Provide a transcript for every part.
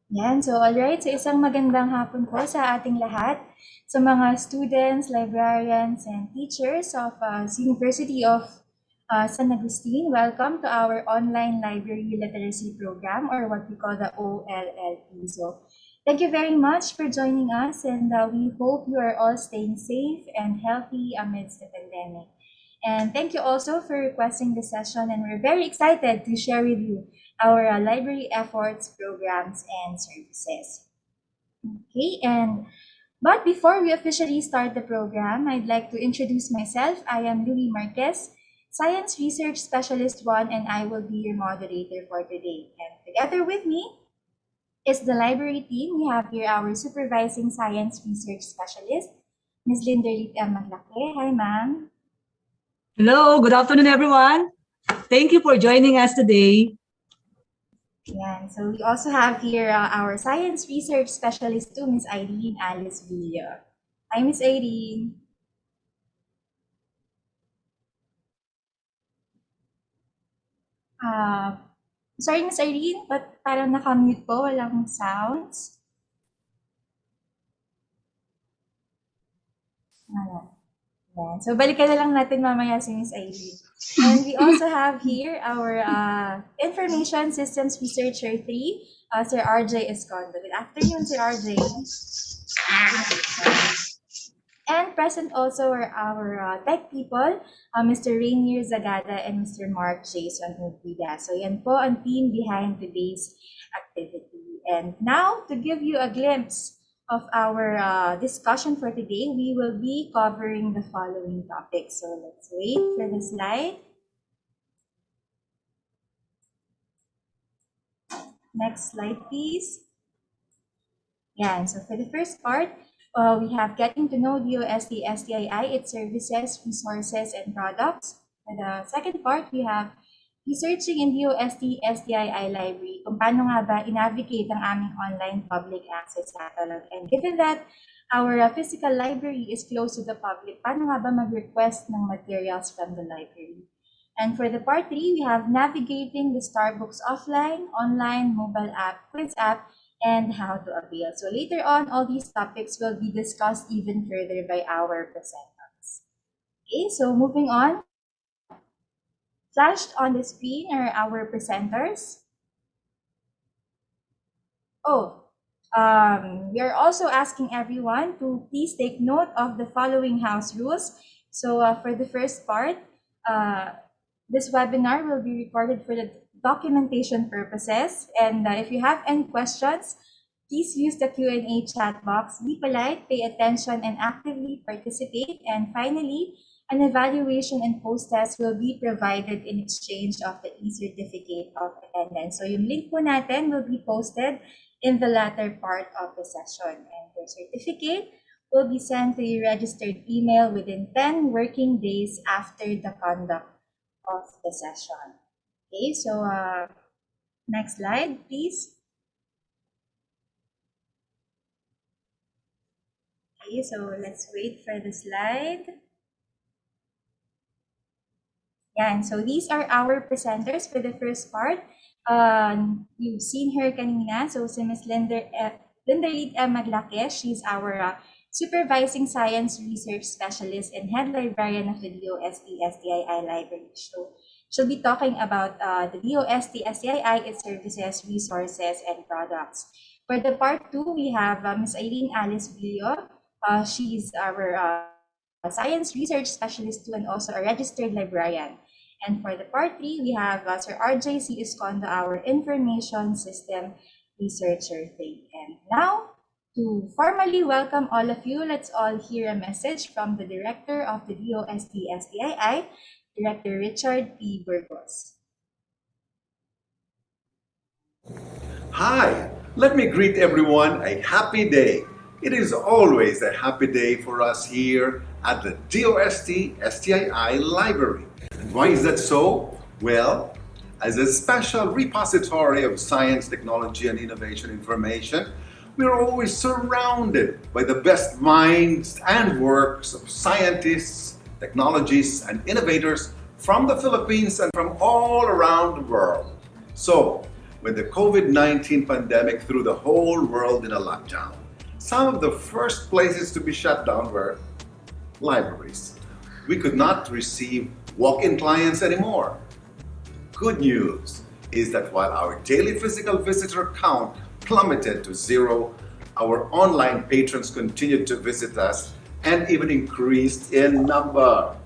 Yan. So, alright. So, isang magandang hapon po sa ating lahat, sa mga students, librarians, and teachers of University of San Agustin. Welcome to our online library literacy program, or what we call the OLLP. So, thank you very much for joining us, and we hope you are all staying safe and healthy amidst the pandemic. And thank you also for requesting this session, and we're very excited to share with you our library efforts, programs, and services. Okay, but before we officially start the program, I'd like to introduce myself. I am Louis Marquez, Science Research Specialist 1, and I will be your moderator for today. And together with me is the library team. We have here our Supervising Science Research Specialist, Ms. Linderlit M. Maglake. Hi, ma'am. Hello, good afternoon, everyone. Thank you for joining us today. Yeah, so we also have here our Science Research Specialist too, Ms. Irene Alice Villa. Hi, Ms. Irene. Sorry, Ms. Irene, but parang nakamute po, walang sounds. Yeah. So balikan na lang natin mamaya si Ms. Irene. And we also have here our Information Systems Researcher 3, Sir RJ Escondo. Good afternoon, Sir RJ. And present also are our tech people, Mr. Rainier Zagada and Mr. Mark Jason Ubida. So yan po ang team behind today's activity. And now, to give you a glimpse of our discussion for today, we will be covering the following topics. So let's wait for the slide. Next slide, please. Yeah, so for the first part, we have getting to know DOST-STII, its services, resources, and products. For the second part, we have researching in DOST-STII library, kung paano nga ba i-navigate ang aming online public access catalog. And given that our physical library is close to the public, paano nga ba mag-request ng materials from the library? And for the part 3, we have navigating the Starbooks offline, online, mobile app, quiz app, and how to avail. So later on, all these topics will be discussed even further by our presenters. Okay, so moving on. Flashed on the screen are our presenters. We are also asking everyone to please take note of the following house rules. So for the first part, this webinar will be recorded for the documentation purposes. And if you have any questions, please use the Q&A chat box. Be polite, pay attention, and actively participate. And finally, an evaluation and post-test will be provided in exchange of the e-certificate of attendance. So yung link po natin will be posted in the latter part of the session. And your certificate will be sent to your registered email within 10 working days after the conduct of the session. Okay, so next slide, please. Okay, so let's wait for the slide. Yeah, and so these are our presenters for the first part. You've seen her kanina, so si Ms. Linderlit M. Maglake, she's our Supervising Science Research Specialist and Head Librarian of the DOST-STII Library. So she'll be talking about the DOST-STII, its services, resources, and products. For the part 2, we have Ms. Irene Alice Villa. She's our Science Research Specialist 2 and also a registered librarian. And for the part 3, we have Sir RJ C. Escondo, our Information System Researcher 3. And now, to formally welcome all of you, let's all hear a message from the Director of the DOST-STII, Director Richard P. Burgos. Hi, let me greet everyone a happy day. It is always a happy day for us here at the DOST-STII Library. And why is that so? Well, as a special repository of science, technology, and innovation information, we are always surrounded by the best minds and works of scientists, technologists, and innovators from the Philippines and from all around the world. So, when the COVID-19 pandemic threw the whole world in a lockdown, some of the first places to be shut down were libraries. We could not receive walk-in clients anymore. Good news is that while our daily physical visitor count plummeted to zero, our online patrons continued to visit us and even increased in number.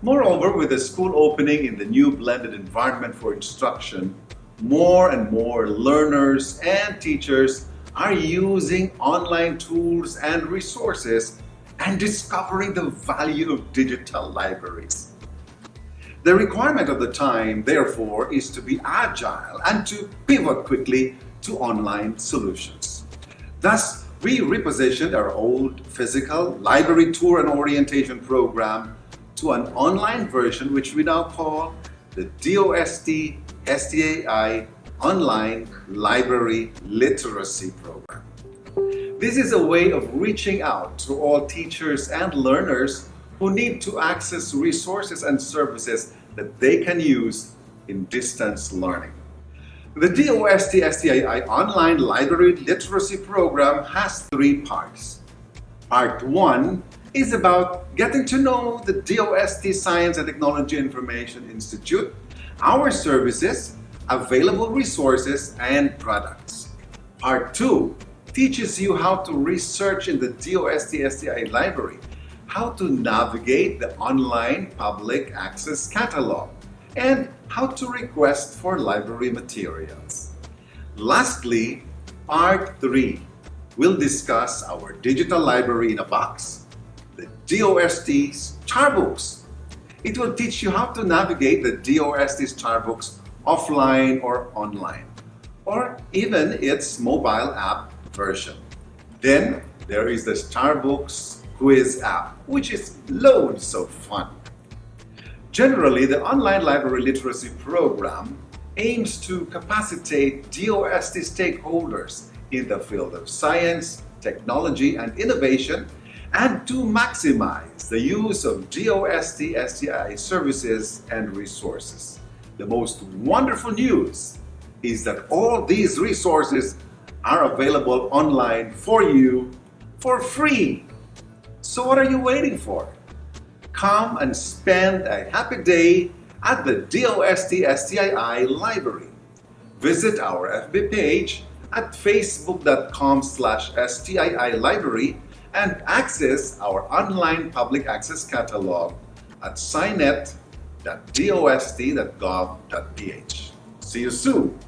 Moreover, with the school opening in the new blended environment for instruction, more and more learners and teachers are using online tools and resources and discovering the value of digital libraries. The requirement of the time, therefore, is to be agile and to pivot quickly to online solutions. Thus, we repositioned our old physical library tour and orientation program to an online version which we now call the DOST-STII Online Library Literacy Program. This is a way of reaching out to all teachers and learners who need to access resources and services that they can use in distance learning. The DOST-STII Online Library Literacy Program has three parts. Part 1 is about getting to know the DOST Science and Technology Information Institute, our services, available resources, and products. Part 2 teaches you how to research in the DOST-STI library, how to navigate the online public access catalog, and how to request for library materials. Lastly, Part 3 will discuss our digital library in a box, the DOST Starbooks. It will teach you how to navigate the DOST Starbooks offline or online, or even its mobile app version. Then there is the Starbooks quiz app, which is loads of fun. Generally, the online library literacy program aims to capacitate DOST stakeholders in the field of science, technology, and innovation, and to maximize the use of DOST-STI services and resources. The most wonderful news is that all these resources are available online for you for free. So what are you waiting for? Come and spend a happy day at the DOST-STII library. Visit our FB page at facebook.com/STII library and access our online public access catalog at scinet.dost.gov.ph. See you soon!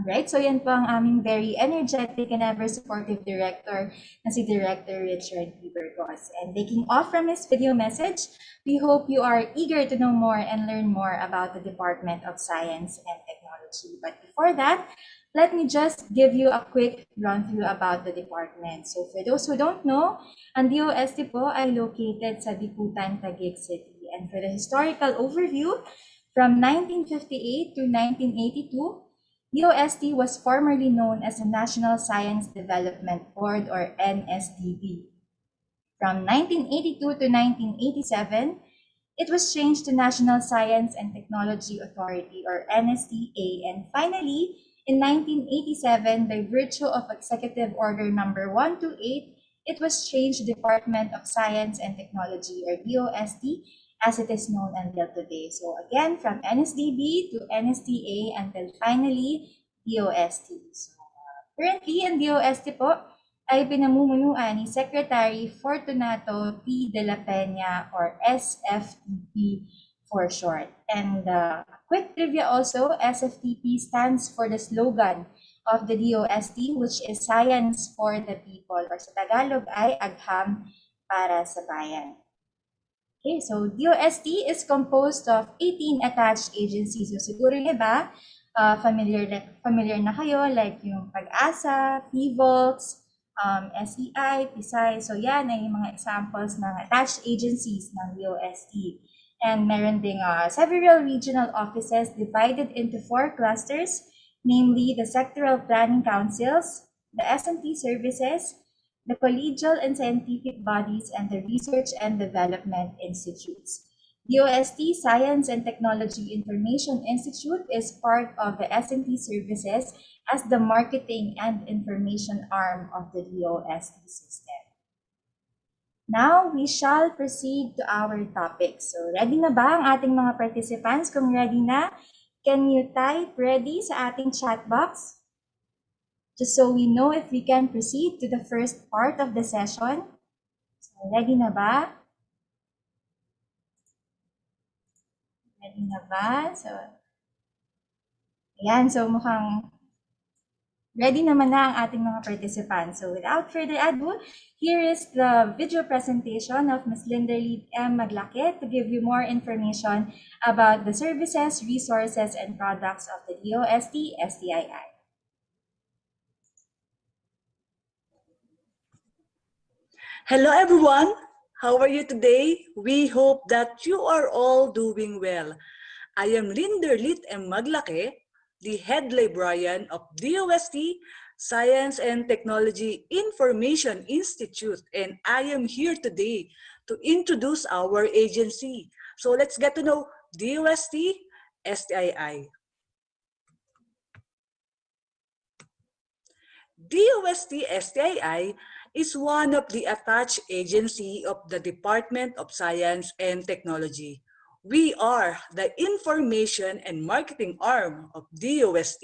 Alright, so yan po ang aming very energetic and ever supportive director na si Director Richard P. Burgos. And taking off from his video message, we hope you are eager to know more and learn more about the Department of Science and Technology. But before that, let me just give you a quick run-through about the department. So for those who don't know, ang DOST po ay located sa Bicutan, Taguig City. And for the historical overview, from 1958 to 1982, DOST was formerly known as the National Science Development Board, or NSDB. From 1982 to 1987, it was changed to National Science and Technology Authority, or NSTA, and finally, in 1987, by virtue of Executive Order Number 128, it was changed to Department of Science and Technology, or DOST, as it is known until today. So again, from NSDB to NSTA until finally DOST. So currently, ang DOST po ay pinamumunuan ni Secretary Fortunato T. de la Peña, or SFTP for short. And quick trivia also, SFTP stands for the slogan of the DOST, which is Science for the People, or sa Tagalog ay Agham para sa Bayan. Okay, so DOST is composed of 18 attached agencies. So siguro yung iba, familiar na kayo, like yung Pag-asa, PHIVOLCS, SEI, PSI. So yan ay yung mga examples ng attached agencies ng DOST. And meron ding several regional offices divided into 4 clusters, namely the Sectoral Planning Councils, the S&T services, the collegial and scientific bodies, and the research and development institutes. DOST Science and Technology Information Institute is part of the S&T services as the marketing and information arm of the DOST system. Now, we shall proceed to our topic. So, ready na ba ang ating mga participants? Kung ready na, can you type ready sa ating chat box? Just so we know if we can proceed to the first part of the session. So, ready na ba? Ready na ba? So, ayan. So, mukhang ready naman na ang ating mga participants. So, without further ado, here is the video presentation of Ms. Linderly M. Maglake to give you more information about the services, resources, and products of the DOST-STII. Hello everyone, how are you today? We hope that you are all doing well. I am Linderlit M. Maglake, the head librarian of DOST Science and Technology Information Institute, and I am here today to introduce our agency. So let's get to know DOST-STII. DOST-STII is one of the attached agency of the Department of Science and Technology. We are the information and marketing arm of DOST.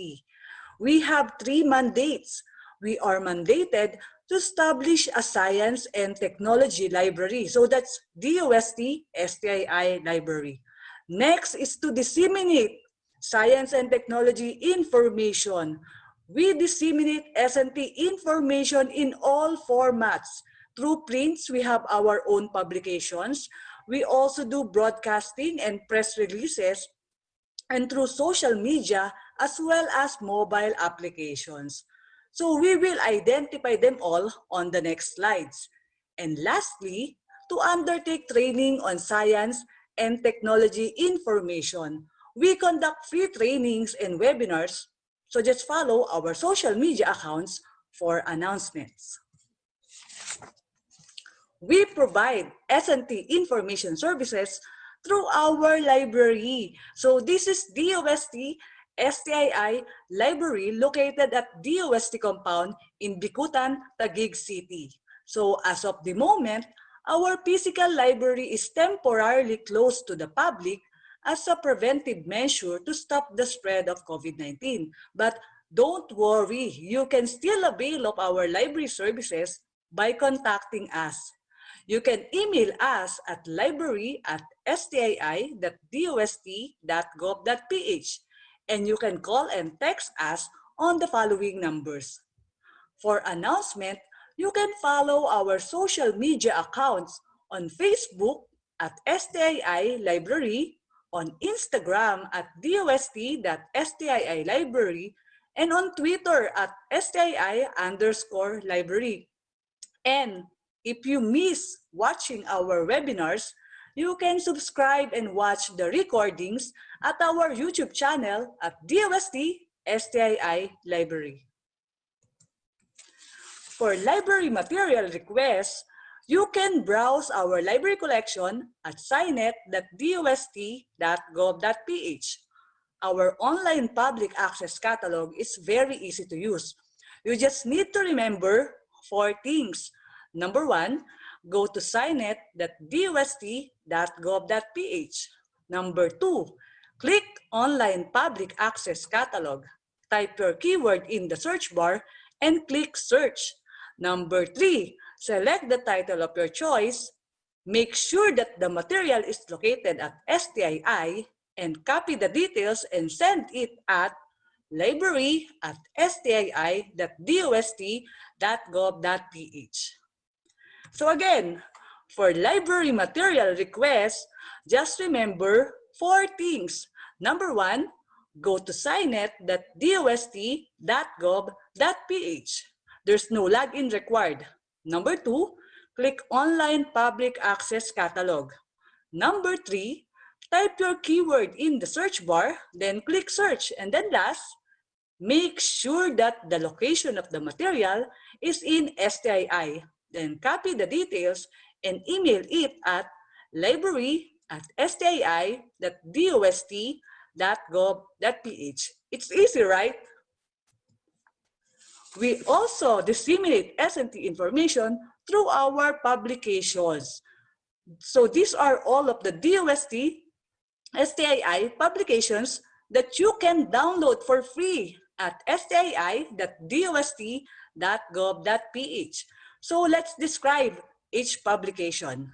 We have 3 mandates. We are mandated to establish a science and technology library. So that's DOST-STII library. Next is to disseminate science and technology information. We disseminate S&T information in all formats. Through prints, we have our own publications. We also do broadcasting and press releases, and through social media as well as mobile applications. So we will identify them all on the next slides. And lastly, to undertake training on science and technology information, we conduct free trainings and webinars. So just follow our social media accounts for announcements. We provide S&T information services through our library. So this is DOST-STII library located at DOST compound in Bicutan, Taguig City. So as of the moment, our physical library is temporarily closed to the public as a preventive measure to stop the spread of COVID-19. But don't worry, you can still avail of our library services by contacting us. You can email us at library@stii.dost.gov.ph, and you can call and text us on the following numbers. For announcement, you can follow our social media accounts on Facebook at STII Library, on Instagram at DOST.STII Library, and on Twitter at STII_library. And if you miss watching our webinars, you can subscribe and watch the recordings at our YouTube channel at DOST-STII Library. For library material requests, you can browse our library collection at signet.dost.gov.ph. Our online public access catalog is very easy to use. You just need to remember 4 things. Number 1, go to signet.dost.gov.ph. Number 2, click Online Public Access Catalog. Type your keyword in the search bar and click Search. Number 3, select the title of your choice. Make sure that the material is located at STII and copy the details and send it at library@stii.dost.gov.ph. So again, for library material requests, just remember 4 things. Number 1, go to signet.dost.gov.ph. There's no login required. Number 2, click Online Public Access Catalog. Number 3, type your keyword in the search bar, then click Search. And then last, Make sure that the location of the material is in STII. Then copy the details and email it at library@stii.dost.gov.ph. It's easy, right? We also disseminate S&T information through our publications. So these are all of the DOST STII publications that you can download for free at stii.dost.gov.ph. So let's describe each publication.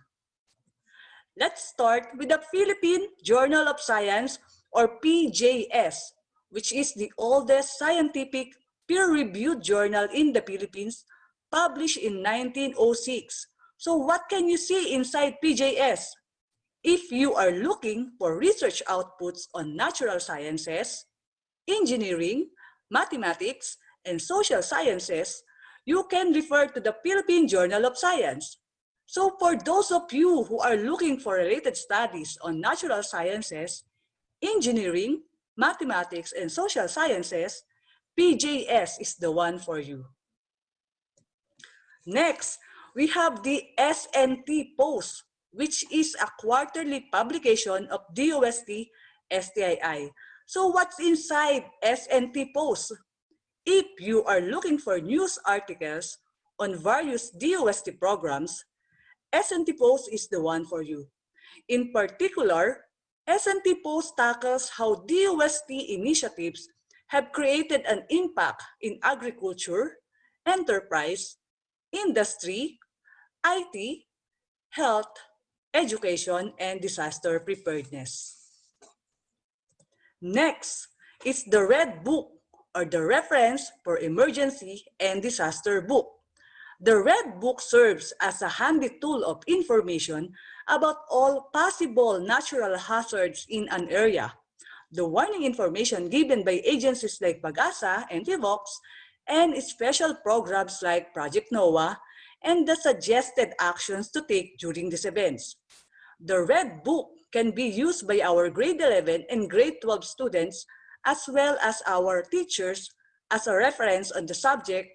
Let's start with the Philippine Journal of Science, or PJS, which is the oldest scientific peer-reviewed journal in the Philippines, published in 1906. So what can you see inside PJS? If you are looking for research outputs on natural sciences, engineering, mathematics, and social sciences, you can refer to the Philippine Journal of Science. So for those of you who are looking for related studies on natural sciences, engineering, mathematics, and social sciences, PJS is the one for you. Next, we have the SNT Post, which is a quarterly publication of DOST-STII. So what's inside SNT Post? If you are looking for news articles on various DOST programs, SNT Post is the one for you. In particular, SNT Post tackles how DOST initiatives have created an impact in agriculture, enterprise, industry, IT, health, education, and disaster preparedness. Next is the Red Book, or the Reference for Emergency and Disaster Book. The Red Book serves as a handy tool of information about all possible natural hazards in an area. The warning information given by agencies like Pag-asa and PHIVOX, and special programs like Project NOAA, and the suggested actions to take during these events. The Red Book can be used by our grade 11 and grade 12 students as well as our teachers as a reference on the subject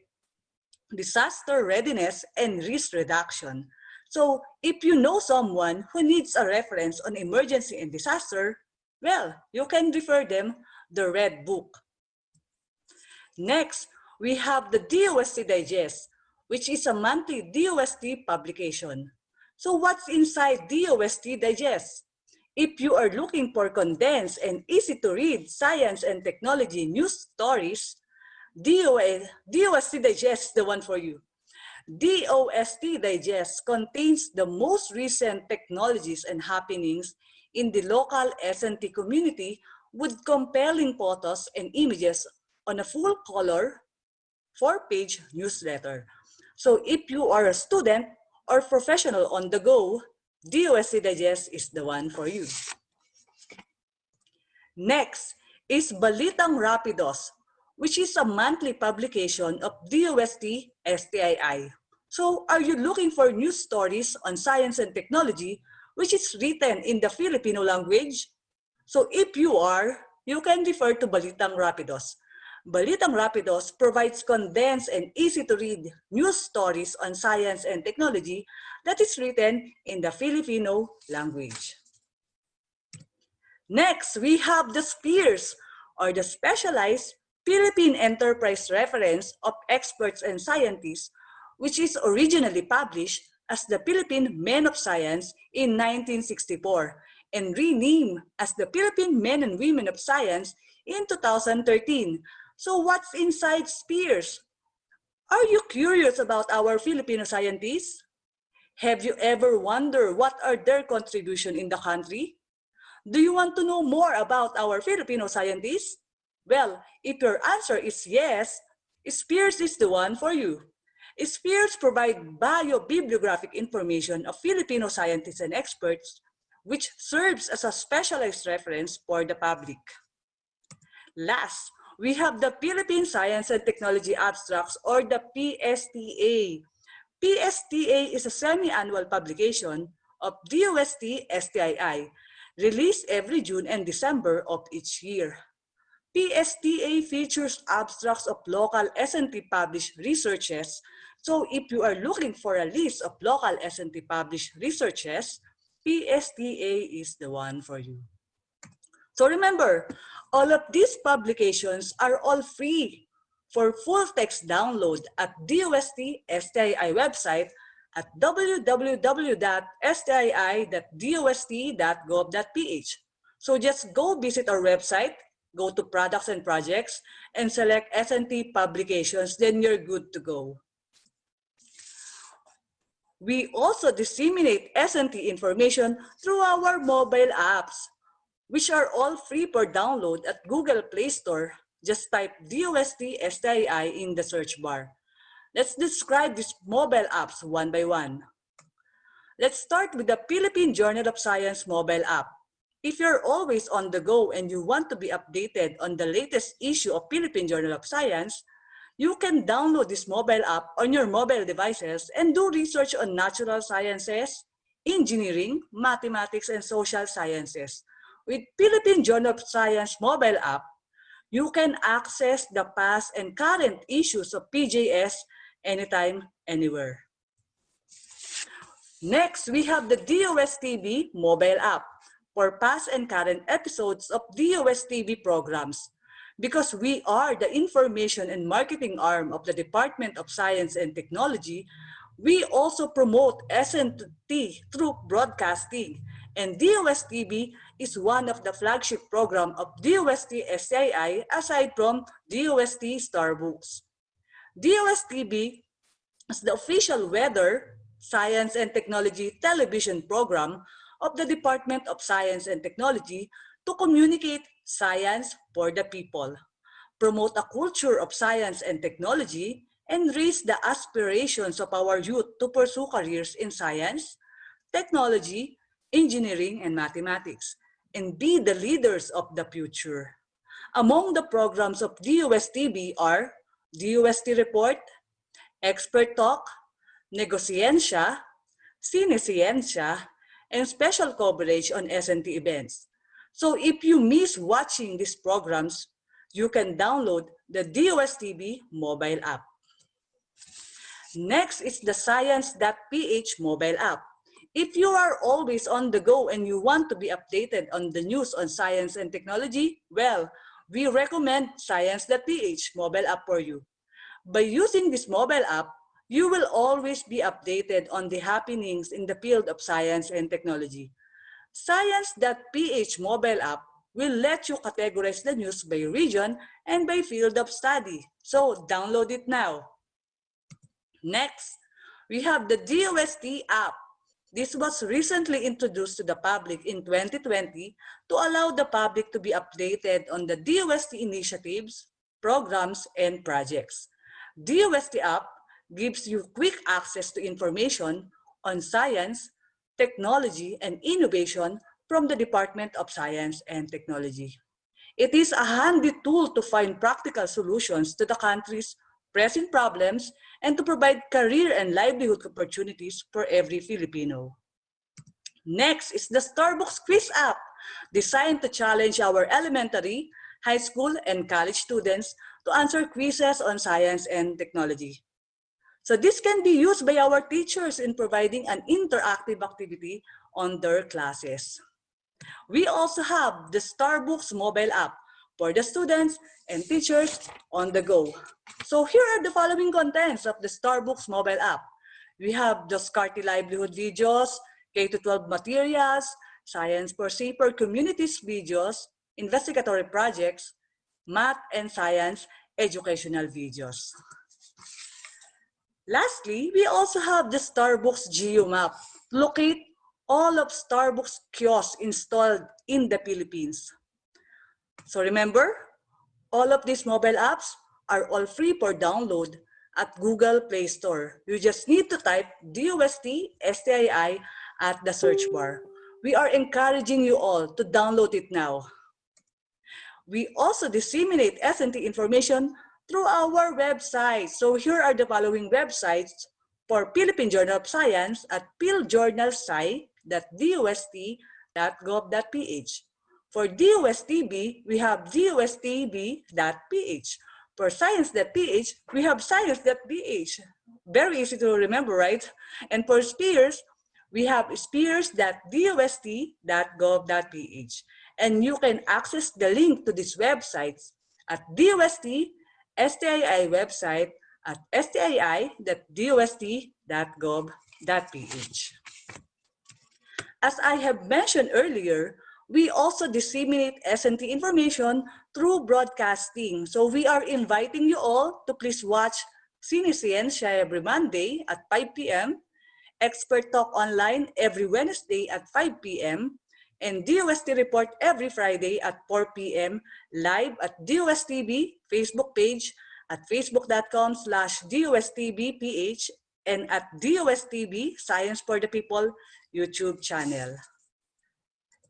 disaster readiness and risk reduction. So if you know someone who needs a reference on emergency and disaster, well, you can refer them the Red Book. Next, we have the DOST Digest, which is a monthly DOST publication. So what's inside DOST Digest? If you are looking for condensed and easy to read science and technology news stories, DOST Digest is the one for you. DOST Digest contains the most recent technologies and happenings in the local S&T community with compelling photos and images on a full-color, 4-page newsletter. So if you are a student or professional on the go, DOST Digest is the one for you. Next is Balitang Rapidos, which is a monthly publication of DOST-STII. So are you looking for news stories on science and technology, which is written in the Filipino language? So if you are, you can refer to Balitang Rapidos. Balitang Rapidos provides condensed and easy-to-read news stories on science and technology that is written in the Filipino language. Next, we have the SPEARS, or the Specialized Philippine Enterprise Reference of Experts and Scientists, which is originally published as the Philippine Men of Science in 1964 and renamed as the Philippine Men and Women of Science in 2013. So what's inside SPEARS? Are you curious about our Filipino scientists? Have you ever wondered what are their contribution in the country? Do you want to know more about our Filipino scientists? Well, if your answer is yes, SPEARS is the one for you. SPEARS provide bio-bibliographic information of Filipino scientists and experts, which serves as a specialized reference for the public. Last, we have the Philippine Science and Technology Abstracts, or the PSTA. PSTA is a semi-annual publication of DOST-STII, released every June and December of each year. PSTA features abstracts of local S&T published researches. So if you are looking for a list of local S&T published researches, PSTA is the one for you. So remember, all of these publications are all free for full text download at DOST-STII website at www.stii.dost.gov.ph. So just go visit our website, go to products and projects, and select S&T publications, then you're good to go. We also disseminate S&T information through our mobile apps, which are all free for download at Google Play Store. Just type DOST-STII in the search bar. Let's describe these mobile apps one by one. Let's start with the Philippine Journal of Science mobile app. If you're always on the go and you want to be updated on the latest issue of Philippine Journal of Science, you can download this mobile app on your mobile devices and do research on natural sciences, engineering, mathematics, and social sciences. With Philippine Journal of Science mobile app, you can access the past and current issues of PJS anytime, anywhere. Next, we have the DOST-TV mobile app for past and current episodes of DOST-TV programs. Because we are the information and marketing arm of the Department of Science and Technology, we also promote S&T through broadcasting. And DOST-TV is one of the flagship program of DOST-STII aside from DOST-STAR books. DOST-TV is the official weather, science, and technology television program of the Department of Science and Technology to communicate science for the people, promote a culture of science and technology, and raise the aspirations of our youth to pursue careers in science, technology, engineering, and mathematics, and be the leaders of the future. Among the programs of DOST-TV are DOST Report, Expert Talk, Negosciencia, Cinesciencia, and special coverage on S&T events. So if you miss watching these programs, you can download the DOST-TV mobile app. Next is the Science.ph mobile app. If you are always on the go and you want to be updated on the news on science and technology, well, we recommend Science.ph mobile app for you. By using this mobile app, you will always be updated on the happenings in the field of science and technology. Science.ph mobile app will let you categorize the news by region and by field of study. So download it now. Next, we have the DOST app. This was recently introduced to the public in 2020 to allow the public to be updated on the DOST initiatives, programs, and projects. DOST app gives you quick access to information on science, technology, and innovation from the Department of Science and Technology. It is a handy tool to find practical solutions to the country's pressing problems and to provide career and livelihood opportunities for every Filipino. Next is the Starbucks Quiz app, designed to challenge our elementary, high school, and college students to answer quizzes on science and technology. So this can be used by our teachers in providing an interactive activity on their classes. We also have the Starbucks mobile app for the students and teachers on the go. So here are the following contents of the Starbucks mobile app. We have the Scarty Livelihood videos, K-12 materials, Science for Safer Communities videos, investigatory projects, math and science educational videos. Lastly, we also have the Starbucks Geo Map to locate all of Starbucks kiosks installed in the Philippines. So remember, all of these mobile apps are all free for download at Google Play Store. You just need to type DOST-STII at the search bar. We are encouraging you all to download it now. We also disseminate S&T information through our website. So here are the following websites for Philippine Journal of Science at philjournalsci.dost.gov.ph, For DOSTB, we have DOSTB.ph. For science.ph, we have science.ph. Very easy to remember, right? And for spheres, we have spheres.dost.gov.ph. And you can access the link to these websites at DOST-STII website at stii.dost.gov.ph. As I have mentioned earlier, we also disseminate S&T information through broadcasting. So we are inviting you all to please watch Siniscience every Monday at 5 p.m., Expert Talk Online every Wednesday at 5 p.m., and DOST Report every Friday at 4 p.m. live at DOSTB Facebook page at facebook.com/DOSTBPH and at DOSTB Science for the People YouTube channel.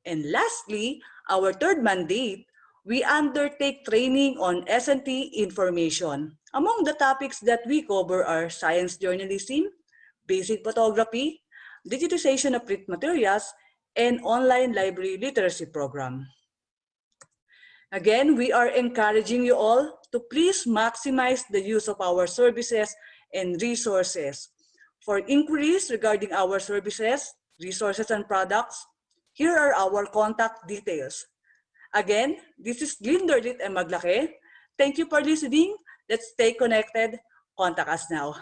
And lastly, our third mandate, we undertake training on S&T information. Among the topics that we cover are science journalism, basic photography, digitization of print materials, and online library literacy program. Again, we are encouraging you all to please maximize the use of our services and resources. For inquiries regarding our services, resources, and products, here are our contact details. Again, this is Glinderdit and Maglake. Thank you for listening. Let's stay connected. Contact us now.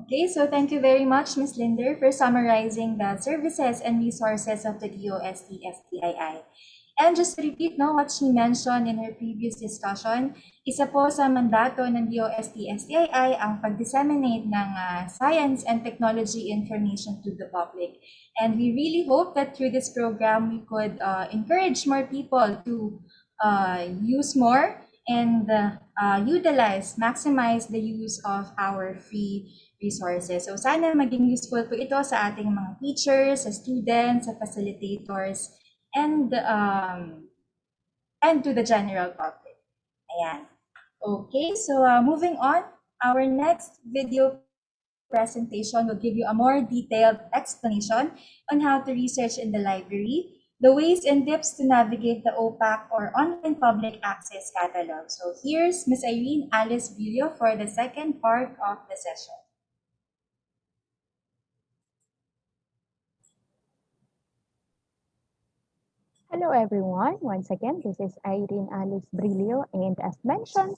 Okay, so thank you very much, Ms. Linder, for summarizing the services and resources of the DOST-STII. And just to repeat no, what she mentioned in her previous discussion, isa po sa mandato ng DOST-STII ang pag-disseminate ng science and technology information to the public. And we really hope that through this program, we could encourage more people to use more and maximize the use of our free resources. So sana maging useful po ito sa ating mga teachers, sa students, sa facilitators, and to the general public. Ayan. Okay, so moving on, our next video presentation will give you a more detailed explanation on how to research in the library, the ways and tips to navigate the OPAC or online public access catalog. So here's Ms. Irene Alice Villo for the second part of the session. Hello everyone. Once again, this is Irene Alice Brillo, and as mentioned,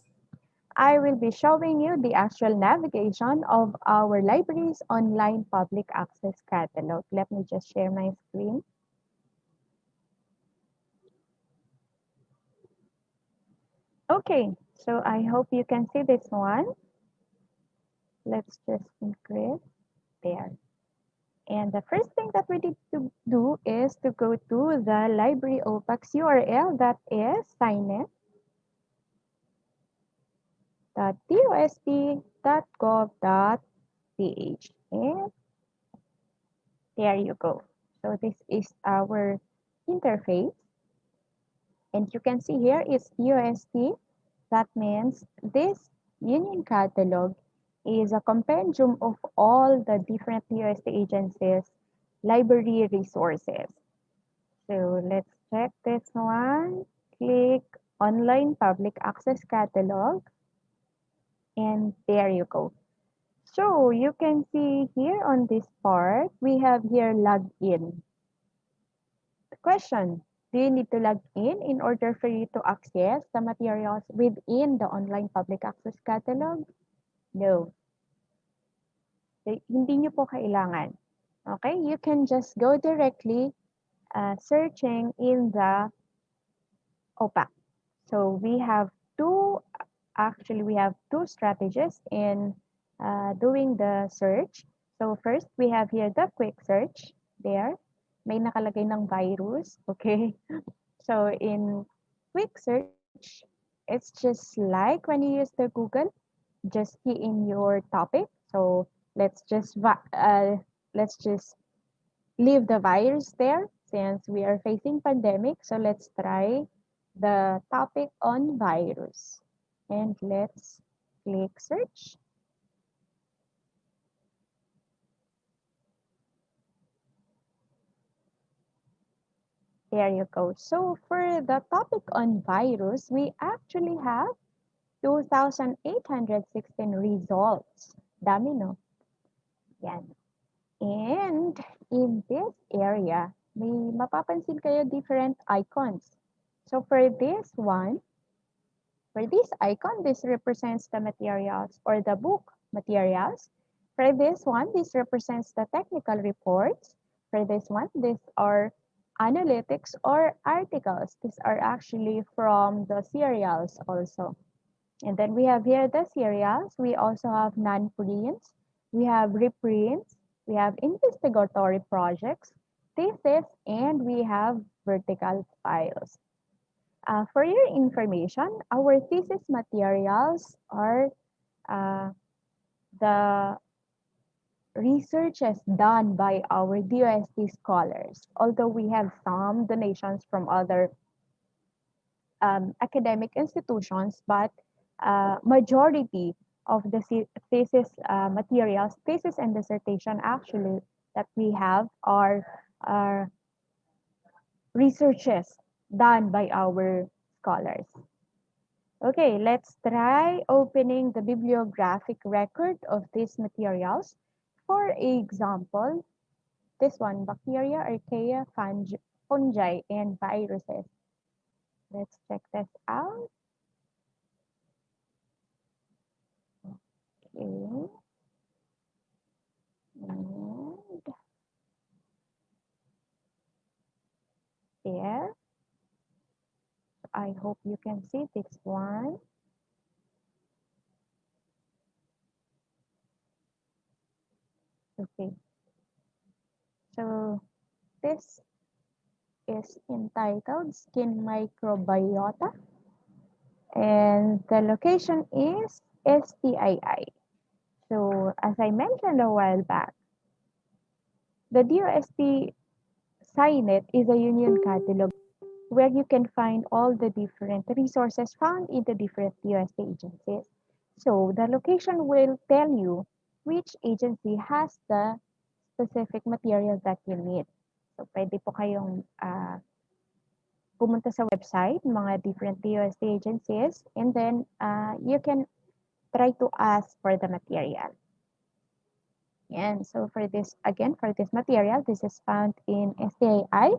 I will be showing you the actual navigation of our library's online public access catalog. Let me just share my screen. Okay, so I hope you can see this one. Let's just increase there. And the first thing that we need to do is to go to the library OPAX URL, that is signet.dost.gov.ph. And there you go. So this is our interface. And you can see here is UST. That means this union catalog is a compendium of all the different UST agencies' library resources. So let's check this one. Click Online Public Access Catalog. And there you go. So you can see here on this part, we have here login. The question, do you need to log in order for you to access the materials within the online public access catalog? No. Hindi nyo po kailangan. Okay, you can just go directly searching in the OPAC. So we have we have two strategies in doing the search. So first, we have here the quick search there. May nakalagay ng virus, okay? So in quick search, it's just like when you use the Google, just key in your topic. So let's just leave the virus there since we are facing pandemic. So let's try the topic on virus. And let's click search. There you go. So for the topic on virus, we actually have 2,816 results. Dami, no? Yan. And in this area, may mapapansin kayo different icons. So for this one, for this icon, this represents the materials or the book materials. For this one, this represents the technical reports. For this one, these are analytics or articles. These are actually from the serials also. And then we have here the serials. We also have non-prints. We have reprints. We have investigatory projects, thesis, and we have vertical files. For your information, our thesis materials are the researches done by our DOST scholars, although we have some donations from other academic institutions, but majority of the thesis materials, thesis and dissertation actually that we have are researches done by our scholars. Okay, let's try opening the bibliographic record of these materials. For example, this one, bacteria, archaea, fungi, and viruses. Let's check this out. Okay. And there. I hope you can see this one. Okay. So this is entitled Skin Microbiota. And the location is STII. So as I mentioned a while back, the DOST SINET is a union catalog where you can find all the different resources found in the different DOST agencies. So the location will tell you which agency has the specific material that you need. So pwede po kayong pumunta sa website, mga different DOST agencies, and then you can try to ask for the material. And so for this, again, for this material, this is found in STII.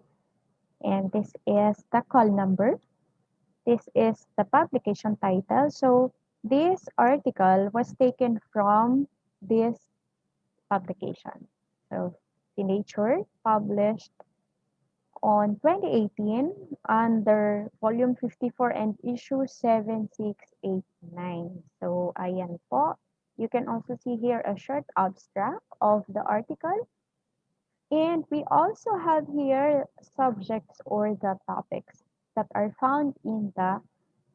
And this is the call number. This is the publication title. So this article was taken from this publication. So the Nature published on 2018 under volume 54 and issue 7689. So ayan po. You can also see here a short abstract of the article. And we also have here subjects or the topics that are found in the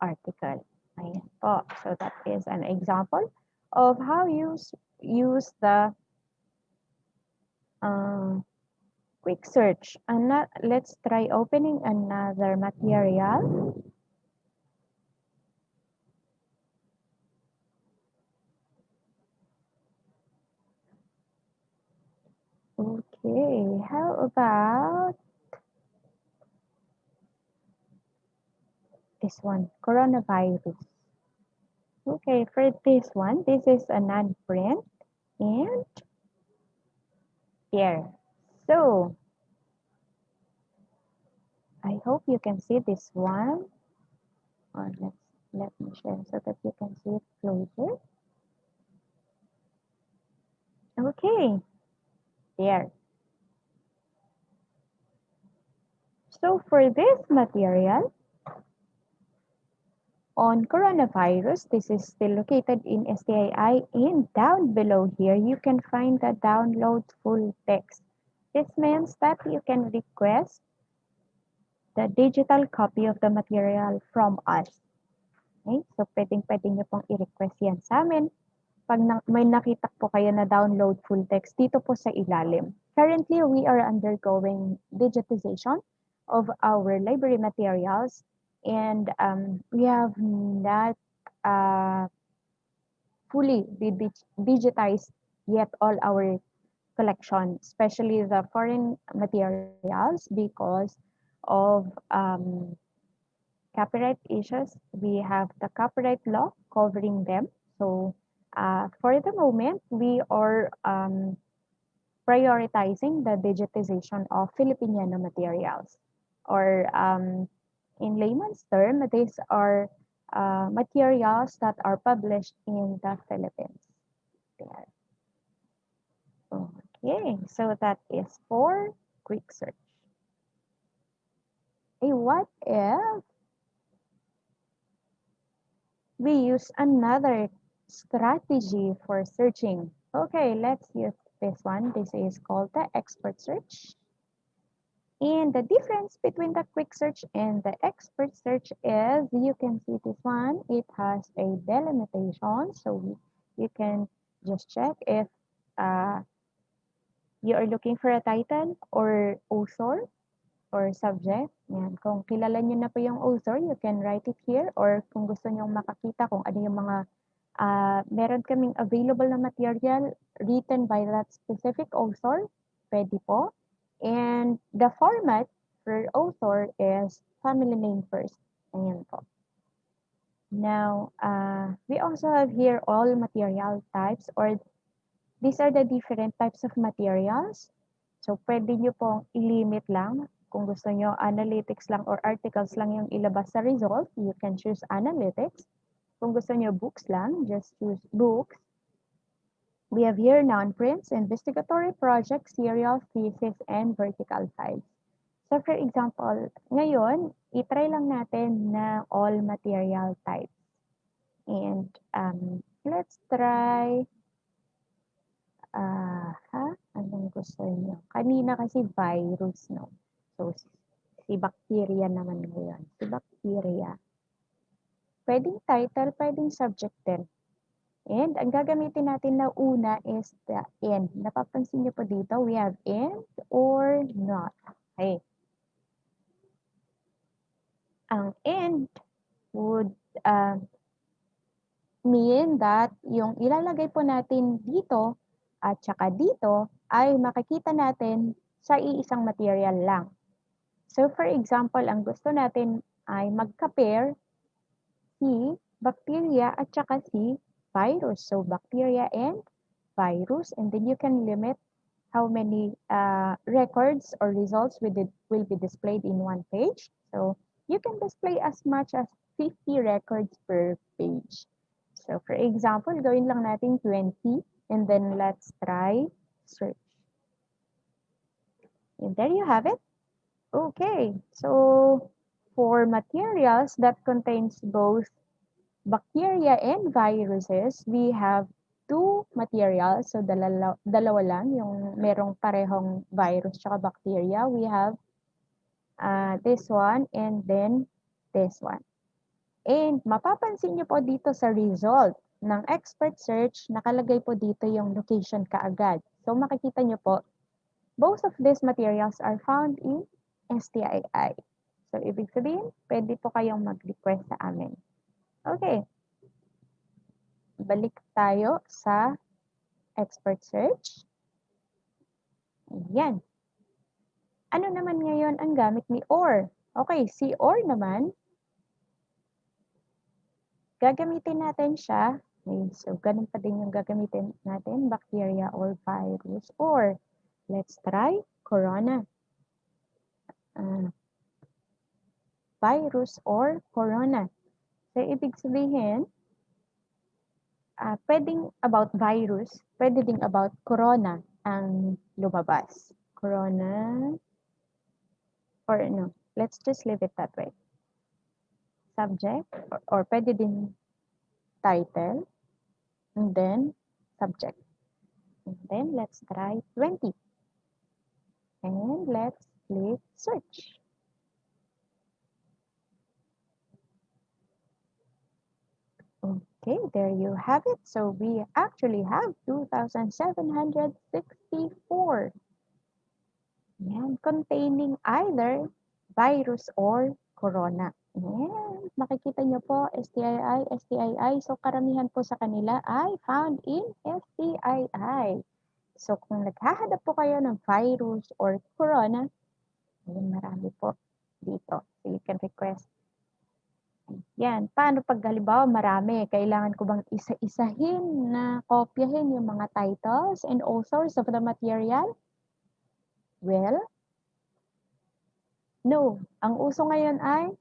article. Ayan po. So that is an example of how you use the quick search. And let's try opening another material. Okay, how about this one, coronavirus. Okay, for this one, this is a non-print and here. So, I hope you can see this one. Or let me share so that you can see it closer. Okay, there. So for this material, on coronavirus, this is still located in STII, and down below here, you can find the download full text. This means that you can request the digital copy of the material from us. Okay? So, pwedeng-pwede nyo pong i-request yan sa amin. Pag may nakita po kayo na download full text, dito po sa ilalim. Currently, we are undergoing digitization of our library materials, and we have not fully digitized yet all our collection, especially the foreign materials, because of copyright issues. We have the copyright law covering them. So for the moment, we are prioritizing the digitization of Filipiniano materials. Or in layman's term, these are materials that are published in the Philippines. There. Okay, so that is for quick search. Hey, what if we use another strategy for searching? Okay, let's use this one. This is called the expert search. And the difference between the quick search and the expert search is you can see this one, it has a delimitation. So you can just check if you are looking for a title or author or subject. Yan. Kung kilala nyo na po yung author, you can write it here. Or kung gusto nyo makakita kung ano yung mga meron kaming available na material written by that specific author, pwede po. And the format for author is family name first. Ayan po. Now, we also have here all material types, or these are the different types of materials. So, pwede nyo pong i-limit lang. Kung gusto nyo analytics lang or articles lang yung ilabas sa result, you can choose analytics. Kung gusto nyo books lang, just choose books. We have here non-prints, investigatory projects, serial, thesis, and vertical files. So for example, ngayon, itry lang natin na all material types. And let's try, anong gusto nyo? Kanina kasi virus, no? So, si bacteria naman ngayon. Si bacteria. Pwedeng title, pwedeng subject din. And ang gagamitin natin na una is the end. Napapansin niyo po dito, we have end or not. Okay. Ang end would mean that yung ilalagay po natin dito at saka dito ay makikita natin sa iisang material lang. So for example, ang gusto natin ay mag-compare si bacteria at saka si virus. So bacteria and virus, and then you can limit how many records or results will be displayed in one page. So you can display as much as 50 records per page. So for example, gawin lang natin 20 and then let's try search. And there you have it. Okay, so for materials that contains both bacteria and viruses, we have two materials. So dalawa lang yung merong parehong virus tsaka bacteria. We have this one and then this one. And mapapansin nyo po dito sa result ng expert search, nakalagay po dito yung location kaagad. So makikita nyo po, both of these materials are found in STII. So ibig sabihin, pwede po kayong mag-request sa amin. Okay. Balik tayo sa expert search. Ayan. Ano naman ngayon ang gamit ni OR? Okay, si OR naman, gagamitin natin siya. Okay, so ganun pa din yung gagamitin natin, bacteria or virus. Or, let's try corona. Virus or corona. So, ibig sabihin, pwedeng about virus, pwede ding about corona ang lumabas. Corona, or no, let's just leave it that way. Subject, or pwede din title, and then subject. And then let's try 20. And let's click search. Okay, there you have it. So we actually have 2,764. Yan, containing either virus or corona. Yan, makikita nyo po, STII, STII. So karamihan po sa kanila ay found in STII. So kung naghahanap po kayo ng virus or corona, ayun, marami po dito. So you can request. Yan, paano pag halimbawa marami? Kailangan ko bang isa-isahin na kopyahin yung mga titles and authors of the material? Well, no. Ang uso ngayon ay,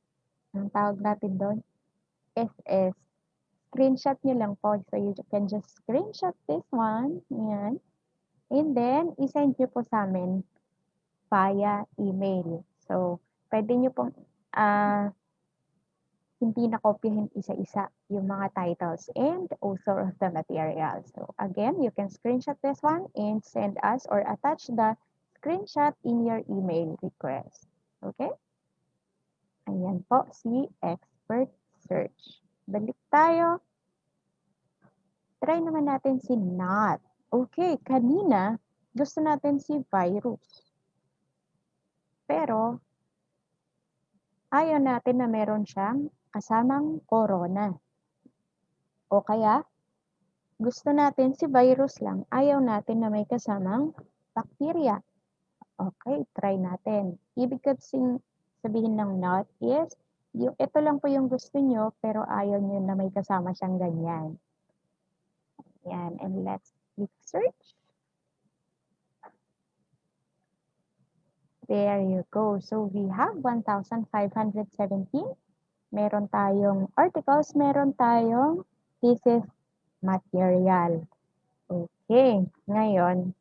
ang tawag natin doon, SS. Screenshot nyo lang po. So you can just screenshot this one. Yan. And then, isend nyo po sa amin via email. So, pwede nyo pong hindi nakopyahin isa-isa yung mga titles and author of the material. So again, you can screenshot this one and send us or attach the screenshot in your email request. Okay? Ayan po si expert search. Balik tayo. Try naman natin si not. Okay, kanina gusto natin si virus. Pero ayaw natin na meron siyang kasamang corona. O kaya, gusto natin si virus lang, ayaw natin na may kasamang bacteria. Okay, try natin. Ibig sabihin ng not is, ito lang po yung gusto nyo, pero ayaw nyo na may kasama siyang ganyan. Yan, and let's click search. There you go. So we have 1,517. Meron tayong articles, meron tayong thesis material. Okay, ngayon,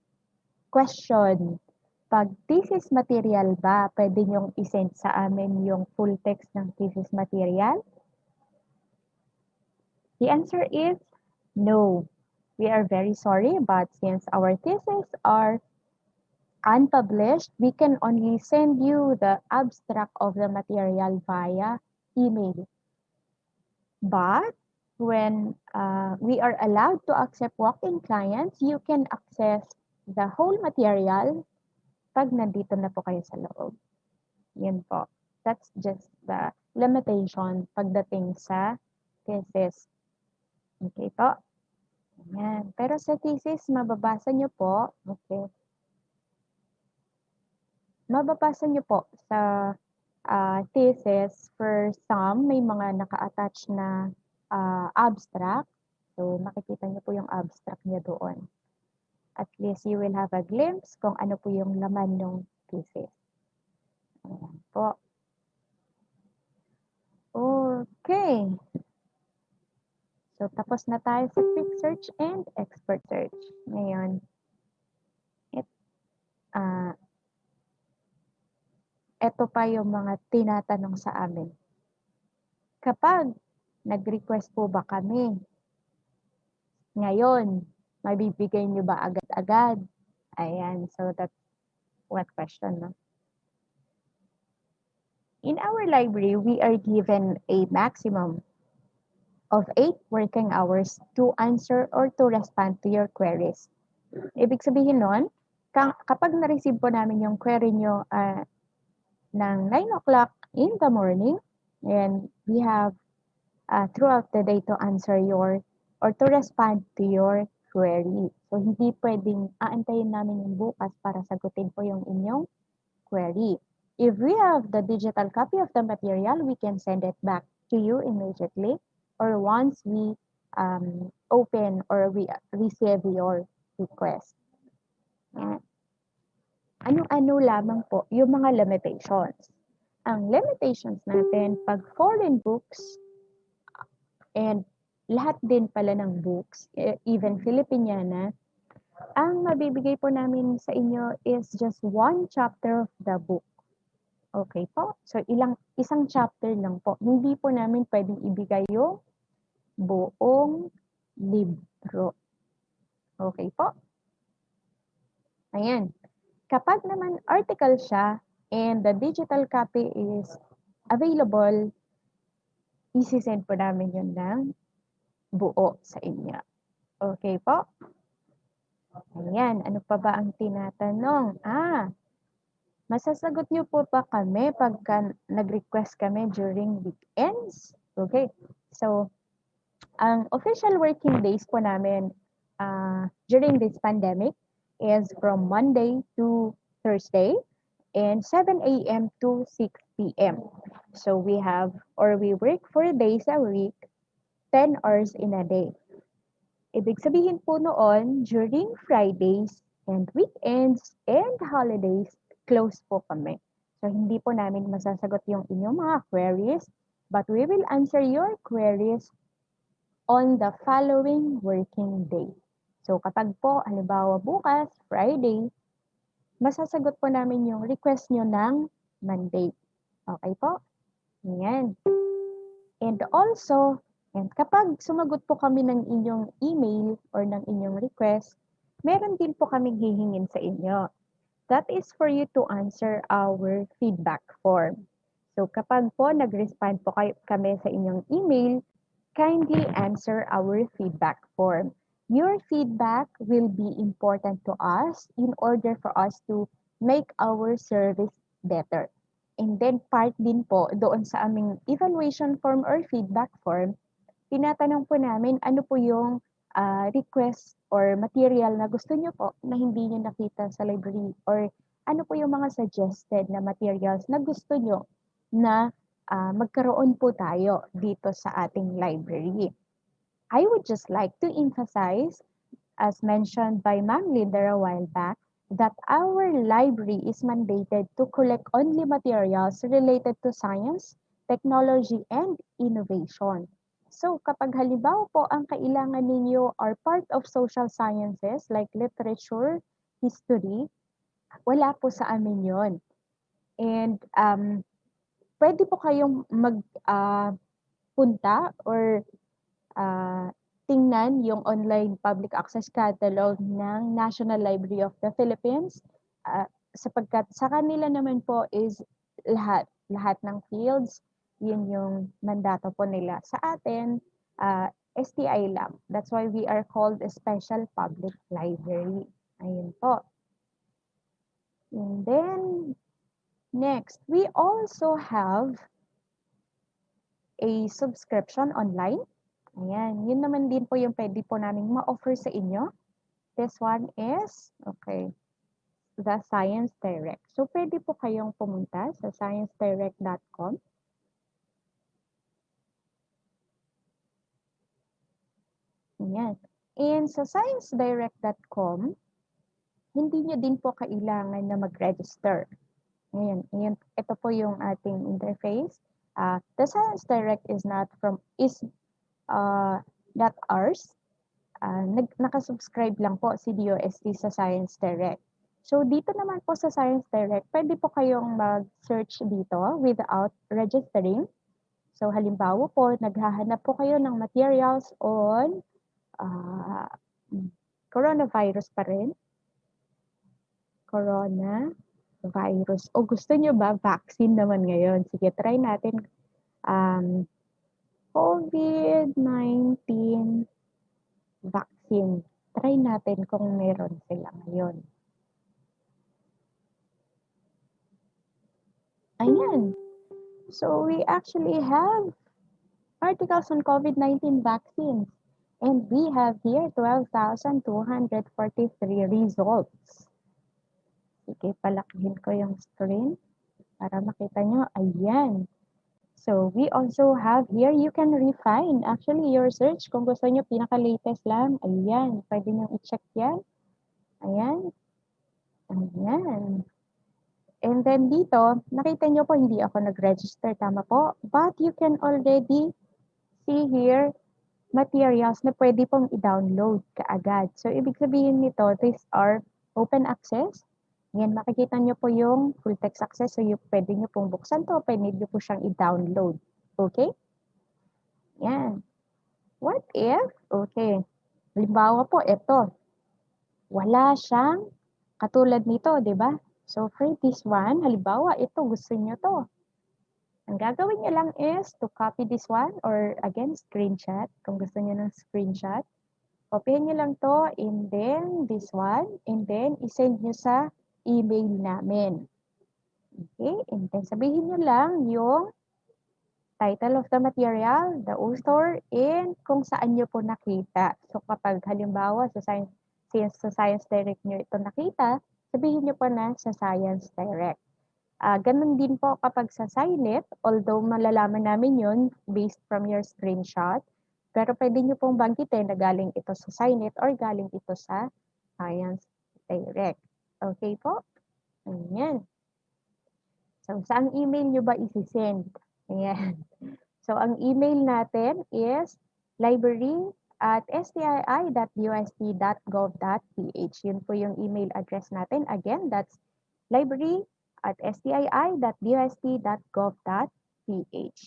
question. Pag thesis material ba, pwede nyong isend sa amin yung full text ng thesis material? The answer is no. We are very sorry, but since our theses are unpublished, we can only send you the abstract of the material via email. But when we are allowed to accept walk-in clients, you can access the whole material pag nandito na po kayo sa loob. Yan po. That's just the limitation pagdating sa thesis. Okay po. Yan. Pero sa thesis, mababasa nyo po. Okay. Mababasa nyo po sa thesis, for some, may mga naka-attach na abstract. So, makikita nyo po yung abstract niya doon. At least you will have a glimpse kung ano po yung laman ng thesis. Ayan po. Okay. So, tapos na tayo sa quick search and expert search. Ngayon, ito pa yung mga tinatanong sa amin. Kapag nag-request po ba kami, ngayon, mabibigay nyo ba agad-agad? Ayan, so that's one question. No? In our library, we are given a maximum of 8 working hours to answer or to respond to your queries. Ibig sabihin nun, kapag na-receive po namin yung query nyo ng 9 o'clock in the morning, and we have throughout the day to answer your or to respond to your query. So, hindi pwedeng aantayin namin yung bukas para sagutin po yung inyong query. If we have the digital copy of the material, we can send it back to you immediately or once we open or we receive your request. Ano-ano lamang po yung mga limitations. Ang limitations natin, pag foreign books, and lahat din pala ng books, even Filipiniana, ang mabibigay po namin sa inyo is just one chapter of the book. Okay po? So, isang chapter lang po. Hindi po namin pwedeng ibigay yung buong libro. Okay po? Ayan. Kapag naman article siya and the digital copy is available, isi-send po namin yun ng buo sa inyo. Okay po? Ayan, ano pa ba ang tinatanong? Masasagot niyo po ba kami pagka nag-request kami during weekends? Okay, so ang official working days po namin during this pandemic is from Monday to Thursday and 7 a.m. to 6 p.m. So we work 4 days a week, 10 hours in a day. Ibig sabihin po noon, during Fridays and weekends and holidays, close po kami. So hindi po namin masasagot yung inyong mga queries, but we will answer your queries on the following working day. So kapag po, halimbawa bukas, Friday, masasagot po namin yung request nyo ng Monday. Okay po? Ayan. And also, kapag sumagot po kami ng inyong email or ng inyong request, meron din po kaming hihingin sa inyo. That is for you to answer our feedback form. So kapag po nag-respond po kami sa inyong email, kindly answer our feedback form. Your feedback will be important to us in order for us to make our service better. And then part din po doon sa aming evaluation form or feedback form, tinatanong po namin ano po yung request or material na gusto nyo po na hindi nyo nakita sa library or ano po yung mga suggested na materials na gusto nyo na magkaroon po tayo dito sa ating library. I would just like to emphasize, as mentioned by Ma'am Linda a while back, that our library is mandated to collect only materials related to science, technology, and innovation. So kapag halimbawa po ang kailangan ninyo are part of social sciences like literature, history, wala po sa amin yon. And pwede po kayong punta or tingnan yung online public access catalog ng National Library of the Philippines sapagkat sa kanila naman po is lahat ng fields, yun yung mandato po nila. Sa atin, STI lang. That's why we are called a special public library. Ayun po. And then, next, we also have a subscription online. Ayan, yun naman din po yung pwede po namin ma-offer sa inyo. This one is, the Science Direct. So, pwede po kayong pumunta sa sciencedirect.com. Ayan. And sa sciencedirect.com, hindi nyo din po kailangan na mag-register. Ngayon, ito po yung ating interface. The Science Direct is not ours. Nakasubscribe lang po si DOST sa Science Direct. So, dito naman po sa Science Direct, pwede po kayong mag-search dito without registering. So, halimbawa po, naghahanap po kayo ng materials on coronavirus pa rin. Coronavirus. O gusto nyo ba vaccine naman ngayon? Sige, try natin. COVID-19 vaccine. Try natin kung meron sila ngayon. Ayan. So, we actually have articles on COVID-19 vaccines. And we have here 12,243 results. Sige, palakihin ko yung screen para makita nyo. Ayan. So, we also have here, you can refine actually your search. Kung gusto nyo, pinaka-latest lang. Ayan. Pwede nyo i-check yan. Ayan. Ayan. And then dito, nakita nyo po, hindi ako nag-register. Tama po. But you can already see here materials na pwede pong i-download kaagad. So, ibig sabihin nito, these are open access. Ngayon, makikita nyo po yung full text access. So, pwede nyo pong buksan to. Pwede nyo po siyang i-download. Okay? Yan. What if? Okay. Halimbawa po, ito. Wala siyang katulad nito, di ba? So, for this one, halimbawa, ito, gusto nyo to. Ang gagawin nyo lang is to copy this one or again, screenshot. Kung gusto nyo ng screenshot. Copyhin nyo lang to and then this one and then isend nyo sa email namin. Okay? And then sabihin nyo lang yung title of the material, the author, and kung saan nyo po nakita. So kapag halimbawa sa Science Direct nyo ito nakita, sabihin nyo po na sa Science Direct. Ganun din po kapag sa Scinet, although malalaman namin yun based from your screenshot, pero pwede nyo pong banggitin na galing ito sa Scinet or galing ito sa Science Direct. Okay po? Ayan. So, saan email nyo ba isi-send? Ayan. So, ang email natin is library@stii.dost.gov.ph. Yun po yung email address natin. Again, that's library@stii.dost.gov.ph.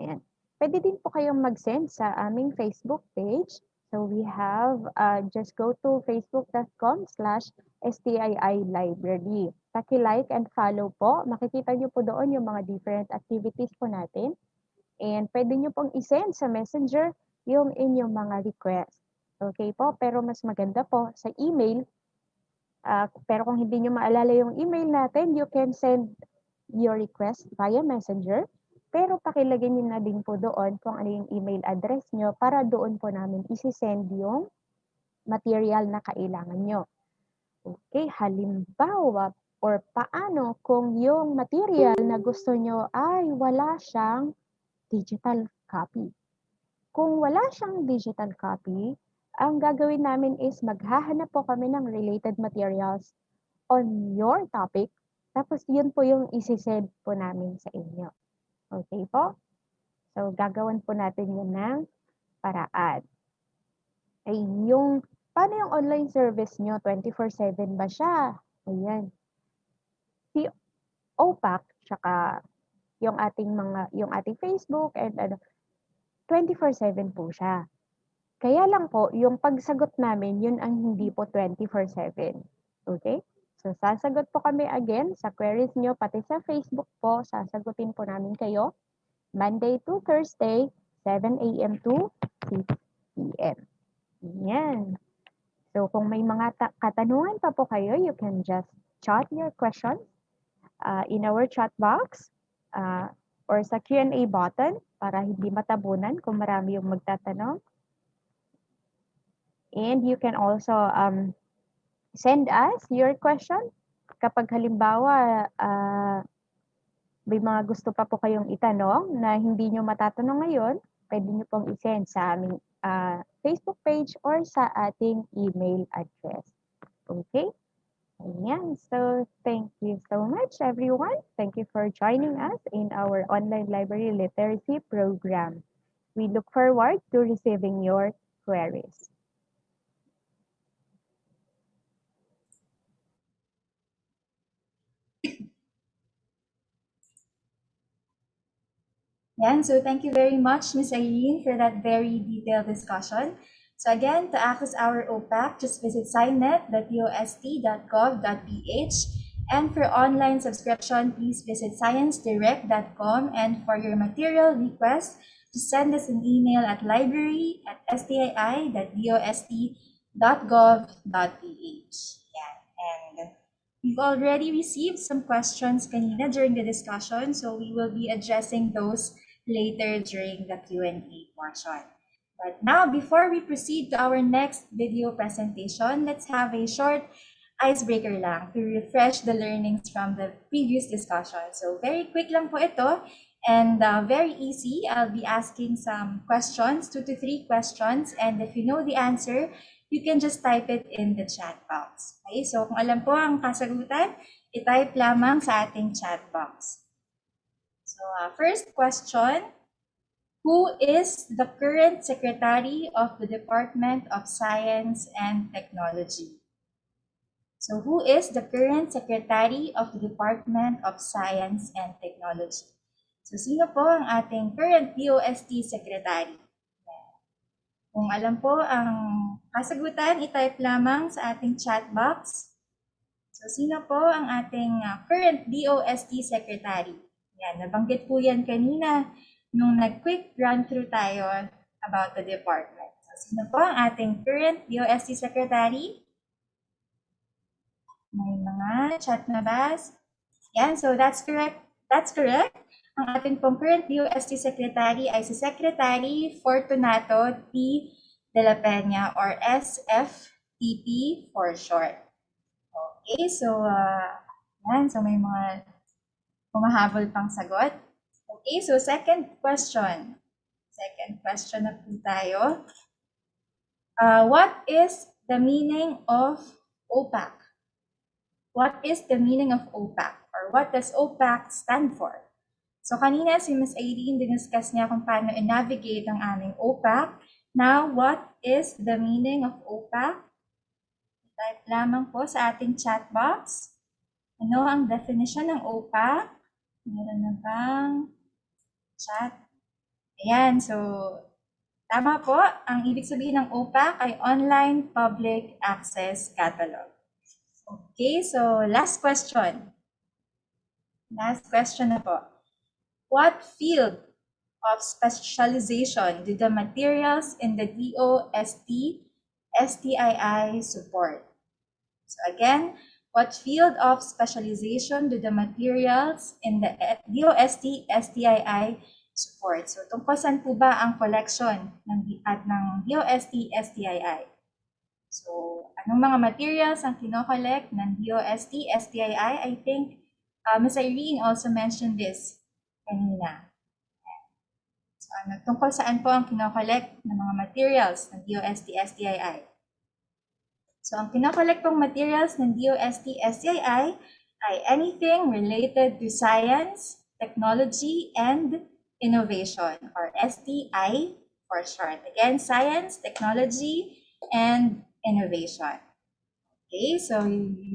Ayan. Pwede din po kayong mag-send sa aming Facebook page. So we have, just go to facebook.com/STII library. Paki-like and follow po. Makikita nyo po doon yung mga different activities po natin. And pwede nyo pong isend sa messenger yung inyong mga request. Okay po? Pero mas maganda po sa email. Pero kung hindi nyo maalala yung email natin, you can send your request via messenger. Pero pakilagay nyo na din po doon kung ano yung email address nyo para doon po namin isi-send yung material na kailangan nyo. Okay, halimbawa or paano kung yung material na gusto nyo ay wala siyang digital copy. Kung wala siyang digital copy, ang gagawin namin is maghahanap po kami ng related materials on your topic. Tapos yun po yung isi-send po namin sa inyo. Okay po? So, gagawin po natin yun ng paraan. Ay, paano yung online service nyo? 24/7 ba siya? Ayan. Si OPAC, tsaka yung ating Facebook, and 24/7 po siya. Kaya lang po, yung pagsagot namin, yun ang hindi po 24/7. Okay? So, sasagot po kami again sa queries nyo, pati sa Facebook po, sasagutin po namin kayo. Monday to Thursday, 7 a.m. to 6 p.m. Yan. So, kung may mga katanungan pa po kayo, you can just chat your questions in our chat box or sa Q&A button para hindi matabunan kung marami yung magtatanong. And you can also send us your question kapag halimbawa may mga gusto pa po kayong itanong na hindi nyo matatanong ngayon, pwede nyo pong isend sa aming Facebook page or sa ating email address. Okay? Yan. So thank you so much, everyone. Thank you for joining us in our online library literacy program. We look forward to receiving your queries. Yan, so thank you very much, Ms. Irene, for that very detailed discussion. So again, to access our OPAC, just visit scinet.dost.gov.ph. And for online subscription, please visit sciencedirect.com. And for your material request, just send us an email at library@stii.dost.gov.ph. Yan. And we've already received some questions kanina during the discussion, so we will be addressing those later during the Q&A portion. But now, before we proceed to our next video presentation, let's have a short icebreaker lang to refresh the learnings from the previous discussion. So very quick lang po ito and very easy. I'll be asking some questions, 2 to 3 questions, and if you know the answer, you can just type it in the chat box. Okay, so kung alam po ang kasagutan, i-type lamang sa ating chat box. So first question, who is the current Secretary of the Department of Science and Technology? So who is the current Secretary of the Department of Science and Technology? So sino po ang ating current DOST Secretary? Kung alam po ang kasagutan, i-type lamang sa ating chat box. So sino po ang ating current DOST Secretary? Yan, nabanggit po yan kanina nung nag-quick run-through tayo about the department. So sino po ang ating current DOST Secretary? May mga chat na ba? Yan, so that's correct. That's correct. Ang ating pong current DOST Secretary ay si Secretary Fortunato T. de la Peña or SFTP for short. Okay, so yan, so may mga humahabol pang sagot. Okay, so second question. Second question na po tayo. What is the meaning of OPAC? What is the meaning of OPAC? Or what does OPAC stand for? So kanina si Ms. Irene diniscuss niya kung paano i-navigate ang aming OPAC. Now, what is the meaning of OPAC? Type lamang po sa ating chat box. Ano ang definition ng OPAC? Meron na bang chat? Ayan, so tama po. Ang ibig sabihin ng OPAC ay Online Public Access Catalog. Okay, so last question. Last question na po. What field of specialization do the materials in the DOST-STII support? So again, what field of specialization do the materials in the DOST-STII support? So tungkol saan po ba ang collection ng DOST-STII? So anong mga materials ang kinokollect ng DOST-STII? I think Ms. Irene also mentioned this kanina. So, tungkol saan po ang kinokollect ng mga materials ng DOST-STII? So, ang kinokollect pong materials ng DOST-STII ay anything related to science, technology, and innovation, or STI for short. Again, science, technology, and innovation. Okay, so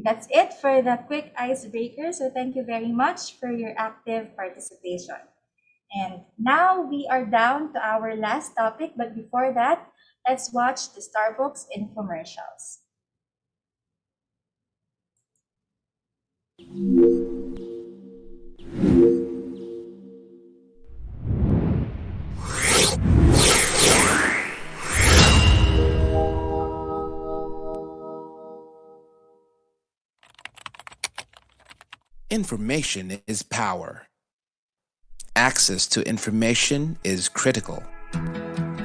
that's it for the quick icebreaker. So thank you very much for your active participation. And now we are down to our last topic, but before that, let's watch the Starbucks infomercials. Information is power. Access to information is critical.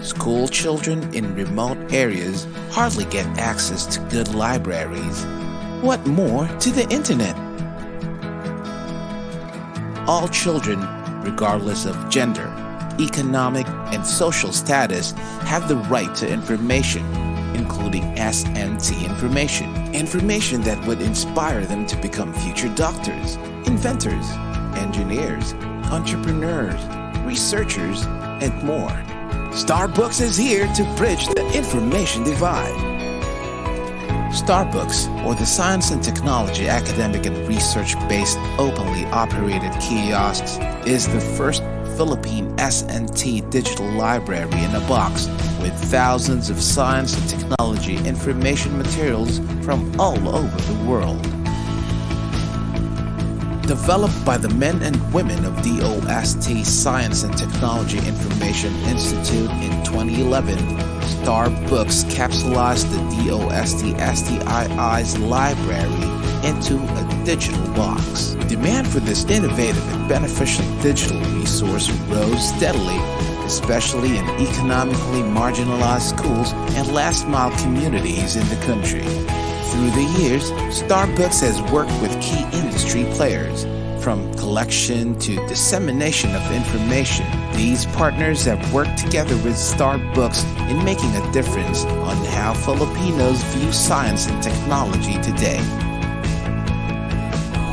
School children in remote areas hardly get access to good libraries. What more to the internet? All children, regardless of gender, economic, and social status, have the right to information, including S&T information. Information that would inspire them to become future doctors, inventors, engineers, entrepreneurs, researchers, and more. Starbooks is here to bridge the information divide. Starbooks, or the Science and Technology Academic and Research-based openly operated kiosks, is the first Philippine S&T digital library in a box with thousands of science and technology information materials from all over the world. Developed by the men and women of DOST Science and Technology Information Institute in 2011, Starbooks capsulized the DOST-STII's library into a digital box. Demand for this innovative and beneficial digital resource rose steadily, especially in economically marginalized schools and last-mile communities in the country. Through the years, Starbooks has worked with key industry players. From collection to dissemination of information, these partners have worked together with Starbooks in making a difference on how Filipinos view science and technology today.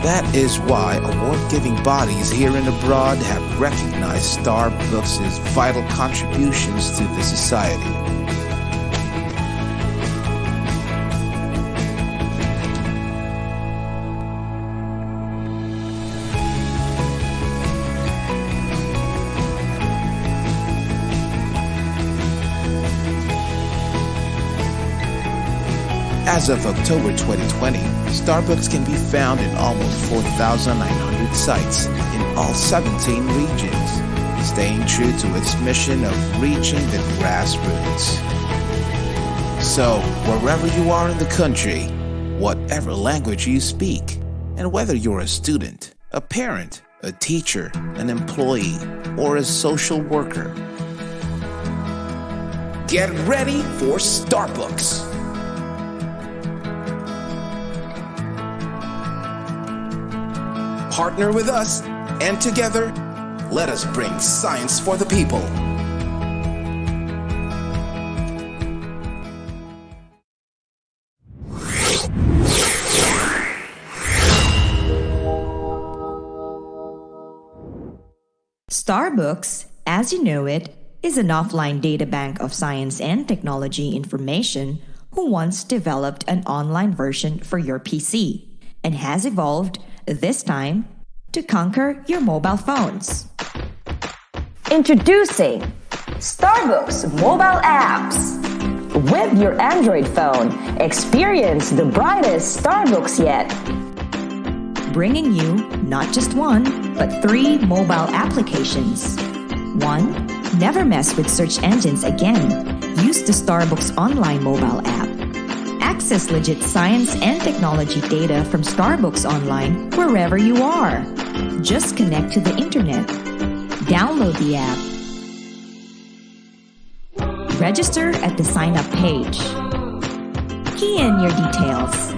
That is why award-giving bodies here and abroad have recognized Starbooks' vital contributions to the society. As of October 2020, Starbooks can be found in almost 4,900 sites in all 17 regions, staying true to its mission of reaching the grassroots. So, wherever you are in the country, whatever language you speak, and whether you're a student, a parent, a teacher, an employee, or a social worker, get ready for Starbooks! Partner with us, and together, let us bring science for the people. Starbooks, as you know it, is an offline databank of science and technology information who once developed an online version for your PC and has evolved this time to conquer your mobile phones. Introducing Starbooks mobile apps. With your Android phone, experience the brightest Starbooks yet. Bringing you not just one, but 3 mobile applications. 1. Never mess with search engines again. Use the Starbooks online mobile app. Access legit science and technology data from Starbooks Online wherever you are. Just connect to the internet. Download the app. Register at the sign up page. Key in your details.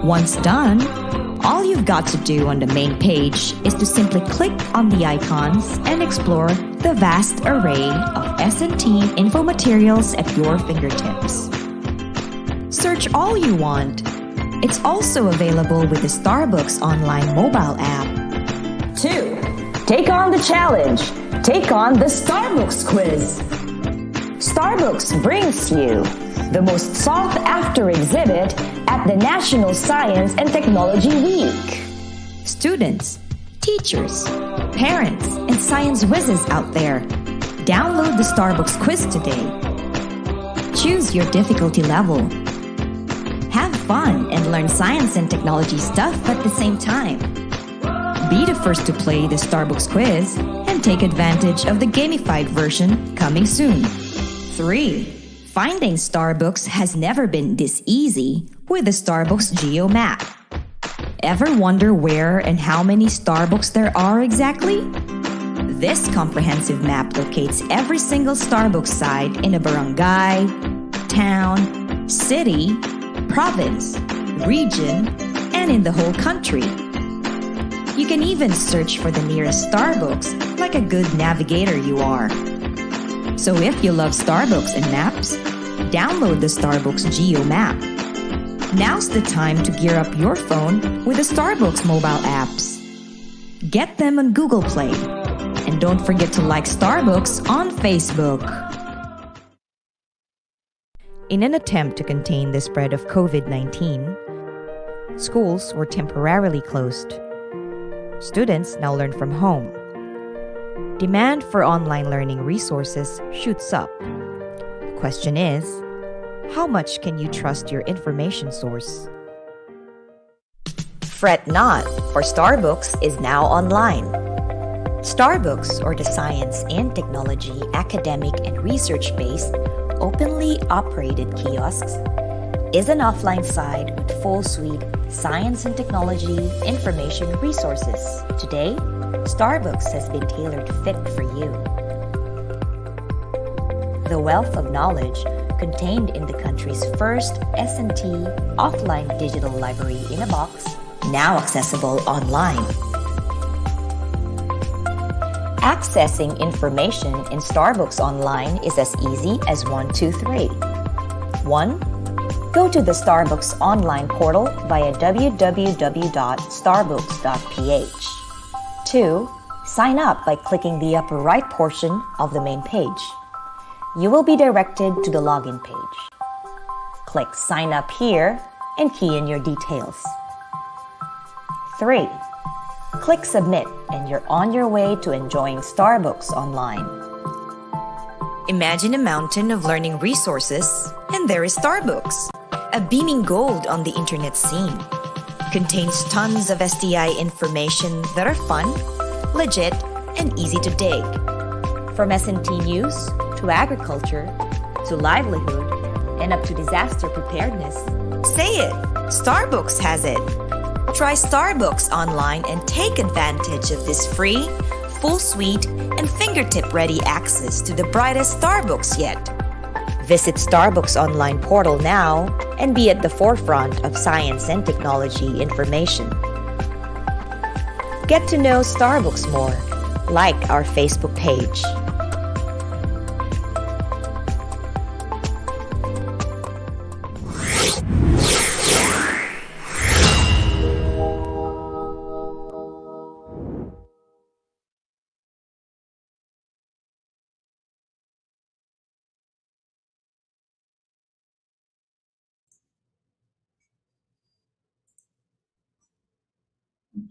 Once done, all you've got to do on the main page is to simply click on the icons and explore the vast array of S&T info materials at your fingertips. Search all you want. It's also available with the Starbooks online mobile app. 2. Take on the challenge. Take on the Starbooks quiz. Starbooks brings you the most sought-after exhibit at the National Science and Technology Week. Students, teachers, parents, and science whizzes out there, download the Starbooks quiz today. Choose your difficulty level. Have fun and learn science and technology stuff at the same time. Be the first to play the Starbooks quiz and take advantage of the gamified version coming soon. 3. Finding Starbooks has never been this easy with the Starbooks Geo Map. Ever wonder where and how many Starbooks there are exactly? This comprehensive map locates every single Starbooks site in a barangay, town, city, province, region, and in the whole country. You can even search for the nearest Starbooks like a good navigator you are. So if you love Starbooks and maps, download the Starbucks Geo map. Now's the time to gear up your phone with the Starbucks mobile apps. Get them on Google Play. And don't forget to like Starbucks on Facebook. In an attempt to contain the spread of COVID-19, schools were temporarily closed. Students now learn from home. Demand for online learning resources shoots up. The question is, how much can you trust your information source? Fret not, for Starbucks is now online. Starbucks, or the science and technology, academic and research-based, openly operated kiosks, is an offline site with full suite science and technology information resources. Today, Starbucks has been tailored fit for you. The wealth of knowledge contained in the country's first S&T offline digital library in a box, now accessible online. Accessing information in Starbucks Online is as easy as 1, 2, 3. 1. Go to the Starbucks Online portal via www.starbucks.ph. 2. Sign up by clicking the upper right portion of the main page. You will be directed to the login page. Click Sign Up here and key in your details. 3. Click Submit and you're on your way to enjoying Starbucks Online. Imagine a mountain of learning resources, and there is Starbucks, a beaming gold on the internet scene. Contains tons of STI information that are fun, legit, and easy to dig. From S&T news, to agriculture, to livelihood, and up to disaster preparedness. Say it! Starbucks has it! Try Starbucks Online and take advantage of this free, full suite, and fingertip-ready access to the brightest Starbucks yet. Visit Starbucks Online portal now and be at the forefront of science and technology information. Get to know Starbucks more. Like our Facebook page.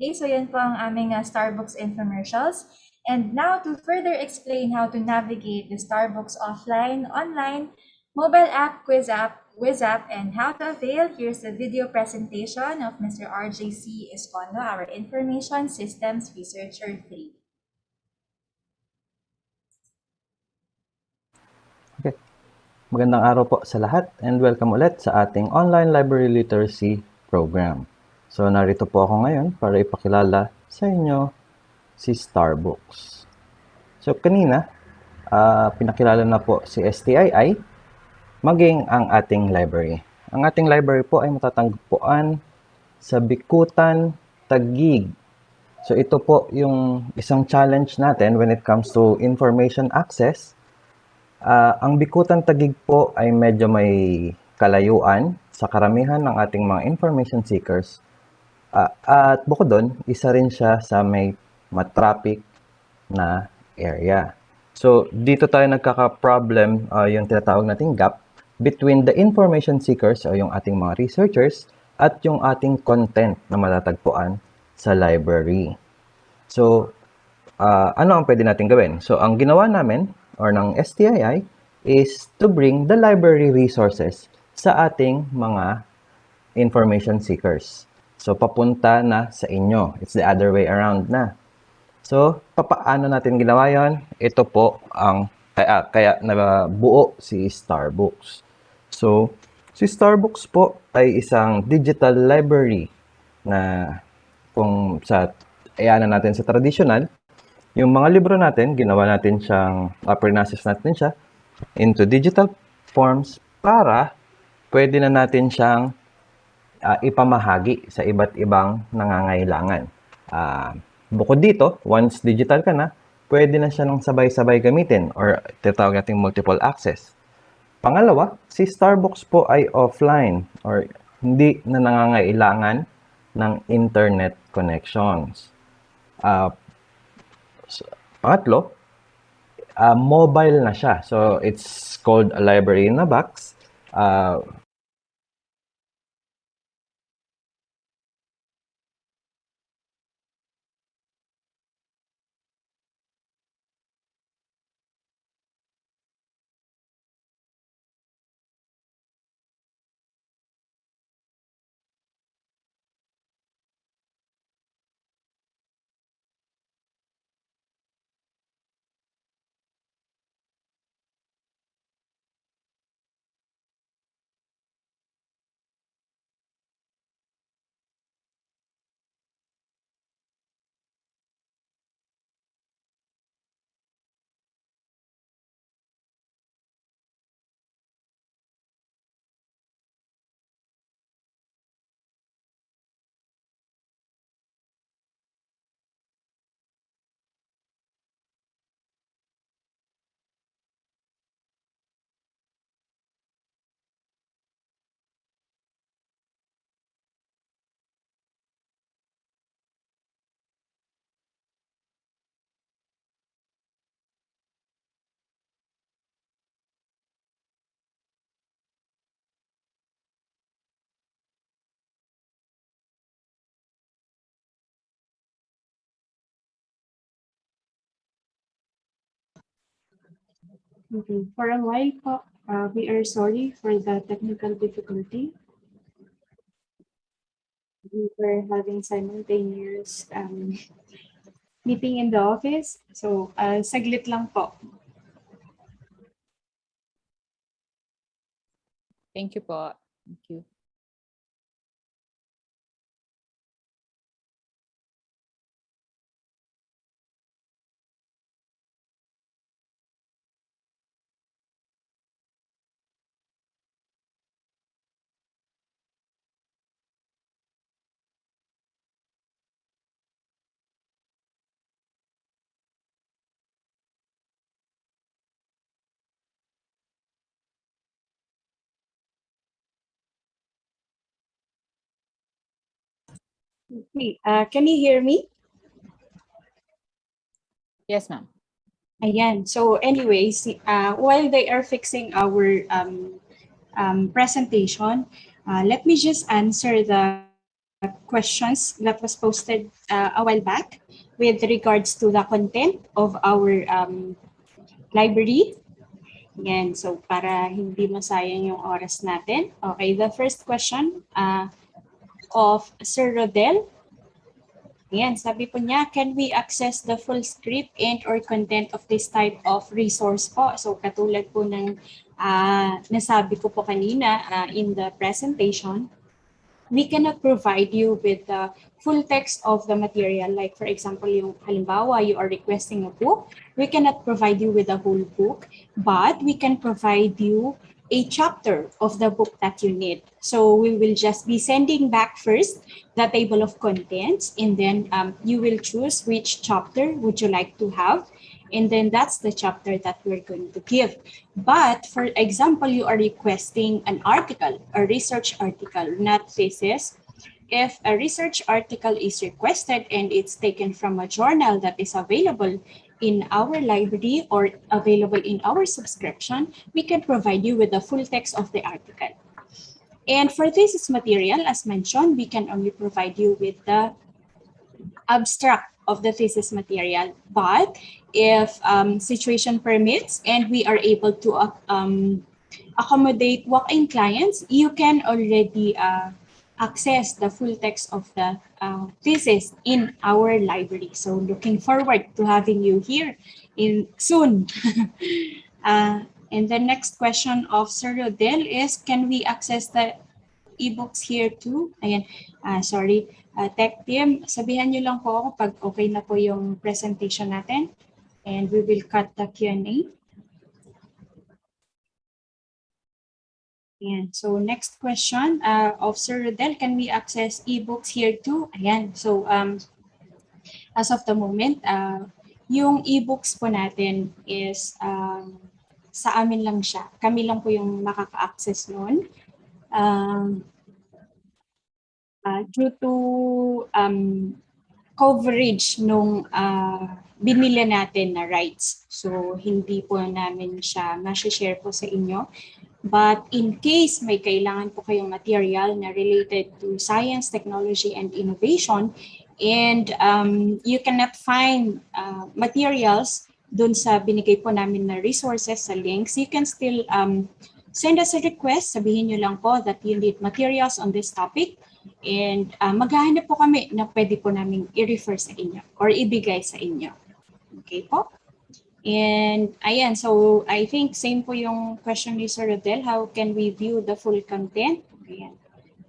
Okay, so yan po ang aming Starbucks infomercials. And now to further explain how to navigate the Starbucks offline, online, mobile app, quiz app, and how to avail, here's the video presentation of Mr. RJC Escondo, our Information Systems Researcher 3. Okay. Magandang araw po sa lahat and welcome ulit sa ating online library literacy program. So narito po ako ngayon para ipakilala sa inyo si Starbucks. So kanina, pinakilala na po si STII, maging ang ating library. Ang ating library po ay matatagpuan sa Bikutan, Taguig. So ito po yung isang challenge natin when it comes to information access. Ang Bikutan, Taguig po ay medyo may kalayuan sa karamihan ng ating mga information seekers. At bukod doon, isa rin siya sa may matraffic na area. So, dito tayo nagkaka-problem yung tinatawag nating gap between the information seekers o yung ating mga researchers at yung ating content na matatagpuan sa library. So, ano ang pwede natin gawin? So, ang ginawa namin or ng STII is to bring the library resources sa ating mga information seekers. So, papunta na sa inyo. It's the other way around na. So, paano natin ginawa yon? Ito po ang kaya nabuo si Starbucks. So, si Starbucks po ay isang digital library na kung sa ayanan natin sa traditional, yung mga libro natin, ginawa natin siyang, process natin siya into digital forms para pwede na natin siyang ipamahagi sa iba't ibang nangangailangan. Bukod dito, once digital ka na, pwede na siya nang sabay-sabay gamitin or tinatawag nating multiple access. Pangalawa, si Starbucks po ay offline or hindi na nangangailangan ng internet connections. Pangatlo, mobile na siya. So, it's called a library in a box. Okay. For a while po, we are sorry for the technical difficulty. We were having simultaneous meeting in the office. So, saglit lang po. Thank you po. Thank you. Okay. Can you hear me? Yes, ma'am. Ayan. So anyways, while they are fixing our presentation, let me just answer the questions that was posted a while back with regards to the content of our library. Again, so para hindi masayang yung oras natin. Okay, the first question of Sir Rodel. Ayan, sabi po niya, can we access the full script and or content of this type of resource po? So katulad po ng nasabi ko po kanina in the presentation, we cannot provide you with the full text of the material. Like for example, yung halimbawa, you are requesting a book, we cannot provide you with the whole book, but we can provide you a chapter of the book that you need. So we will just be sending back first the table of contents, and then you will choose which chapter would you like to have. And then that's the chapter that we're going to give. But for example, you are requesting an article, a research article, not thesis. If a research article is requested and it's taken from a journal that is available in our library or available in our subscription, we can provide you with the full text of the article. And for thesis material, as mentioned, we can only provide you with the abstract of the thesis material. But if situation permits and we are able to accommodate walk-in clients, you can already access the full text of the thesis in our library. So looking forward to having you here in soon. And the next question of Sir Rodel is, can we access the ebooks here too? Ayan, sorry. Tech team, sabihan nyo lang po ako pag okay na po yung presentation natin. And we will cut the Q&A. Ayan. So next question of Sir Rodel, can we access ebooks here too? Ayan. So as of the moment, yung ebooks po natin is sa amin lang siya. Kami lang po yung makaka-access noon. Due to coverage nung binili natin na rights. So, hindi po namin siya ma-share po sa inyo. But in case may kailangan po kayong material na related to science, technology, and innovation, and you cannot find materials dun sa binigay po namin na resources sa links, you can still send us a request. Sabihin nyo lang po that you need materials on this topic. And maghahanap po kami na pwede po namin i-refer sa inyo or ibigay sa inyo. Okay po? And ayan, so I think same po yung question ni Sir Rodel, how can we view the full content? Ayan.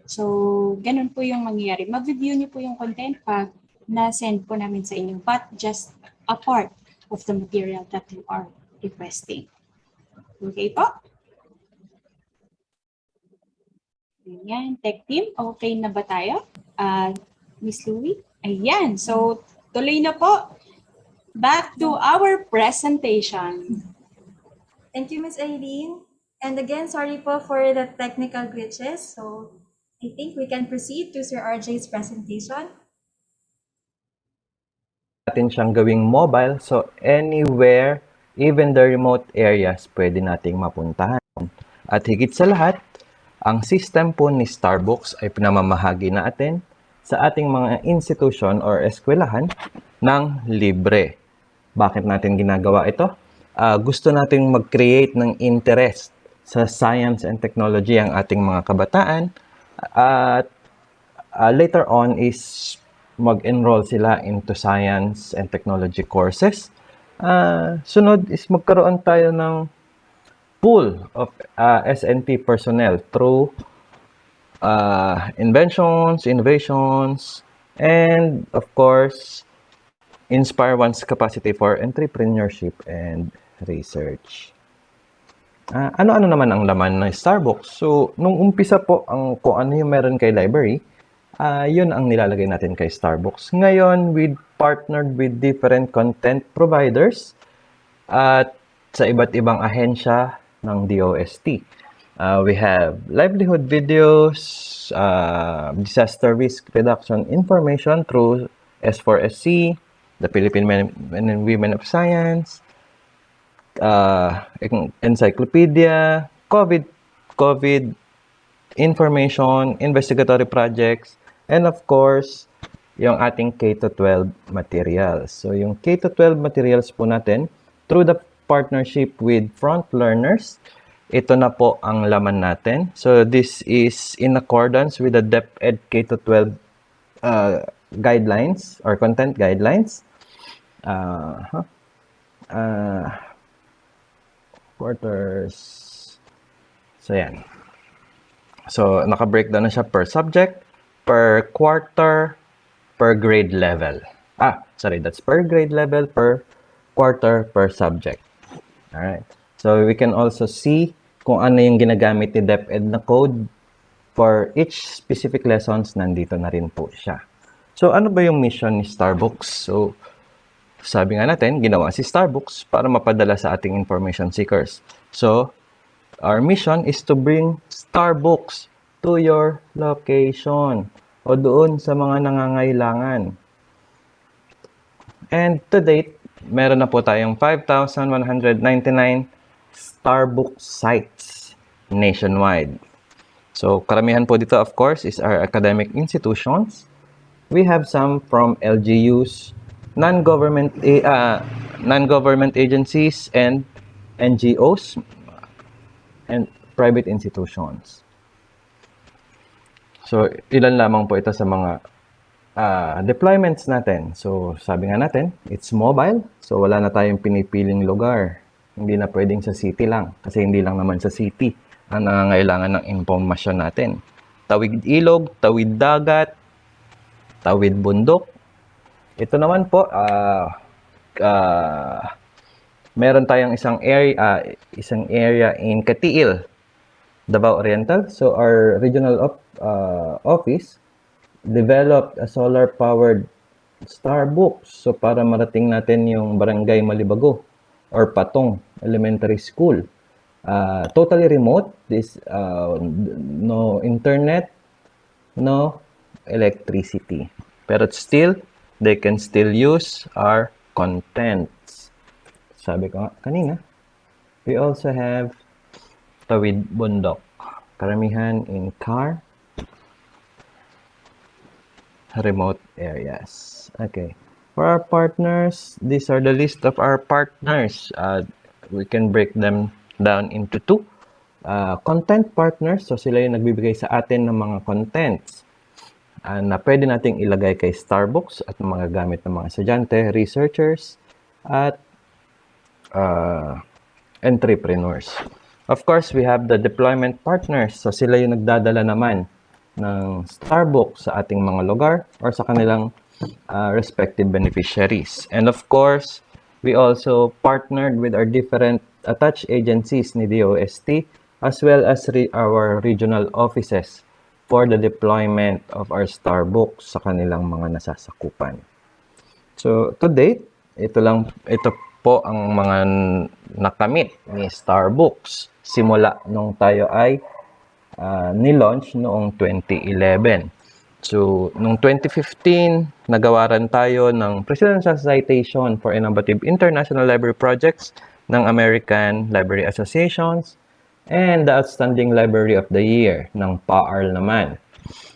So, ganun po yung mangyayari. Mag-view niyo po yung content pag na-send po namin sa inyo, but just a part of the material that you are requesting. Okay po? Ayan, tech team, okay na ba tayo? Miss Louie? Ayan, so tuloy na po. Back to our presentation. Thank you, Ms. Aileen. And again, sorry po for the technical glitches. So I think we can proceed to Sir RJ's presentation. Natin siyang gawing mobile, so anywhere, even the remote areas, pwede nating mapuntahan. At higit sa lahat, ang system po ni Starbucks ay pinamamahagi natin sa ating mga institution or eskwelahan ng libre. Bakit natin ginagawa ito? Gusto natin mag-create ng interest sa science and technology ang ating mga kabataan at later on is mag-enroll sila into science and technology courses. Sunod is magkaroon tayo ng pool of SNT personnel through inventions, innovations, and of course, inspire one's capacity for entrepreneurship and research. Ano-ano naman ang laman ng Starbucks? So, nung umpisa po, kung ano yung meron kay library, yun ang nilalagay natin kay Starbucks. Ngayon, we partnered with different content providers at sa iba't ibang ahensya ng DOST. We have livelihood videos, disaster risk reduction information through S4SC, the Philippine Men and Women of Science, encyclopedia, COVID information, investigatory projects, and of course, yung ating K-12 materials. So, yung K-12 materials po natin, through the partnership with Front Learners, ito na po ang laman natin. So, this is in accordance with the DepEd K-12 guidelines or content guidelines. Quarters. So, yan. So, naka-breakdown na siya per subject, per quarter, per grade level. That's per grade level, per quarter, per subject. Alright. So, we can also see kung ano yung ginagamit ni DepEd na code for each specific lessons. Nandito na rin po siya. So, ano ba yung mission ni Starbucks? So, sabi nga natin, ginawa si Starbucks para mapadala sa ating information seekers. So, our mission is to bring Starbucks to your location o doon sa mga nangangailangan. And to date, meron na po tayong 5,199 Starbucks sites nationwide. So, karamihan po dito, of course, is our academic institutions. We have some from LGUs, non-government agencies, and NGOs, and private institutions. So, ilan lamang po ito sa mga deployments natin. So, sabi nga natin, it's mobile. So, wala na tayong pinipiling lugar. Hindi na pwedeng sa city lang. Kasi hindi lang naman sa city ang nangangailangan ng impormasyon natin. Tawid ilog, tawid dagat, tawid bundok. Ito naman po, meron tayong isang area in Katiil, Davao Oriental. So, our regional office developed a solar-powered Starbucks. So, para marating natin yung Barangay Malibago or Patong Elementary School. Totally remote. No internet, no electricity. Pero still, they can still use our contents. Sabi ko nga kanina, we also have Tawid Bundok. Karamihan in car, remote areas. Okay. For our partners, these are the list of our partners. We can break them down into two. Content partners, so sila yung nagbibigay sa atin ng mga contents na pwede nating ilagay kay Starbucks at mga gamit ng mga estudyante, researchers, at entrepreneurs. Of course, we have the deployment partners. So sila yung nagdadala naman ng Starbucks sa ating mga lugar or sa kanilang respective beneficiaries. And of course, we also partnered with our different attached agencies ni DOST as well as our regional offices for the deployment of our Starbucks sa kanilang mga nasasakupan. So, to date, ito po ang mga nakamit ni Starbucks simula nung tayo ay ni-launch noong 2011. So, noong 2015, nagawaran tayo ng Presidential Citation for Innovative International Library Projects ng American Library Associations and the Outstanding Library of the Year ng PAARL naman.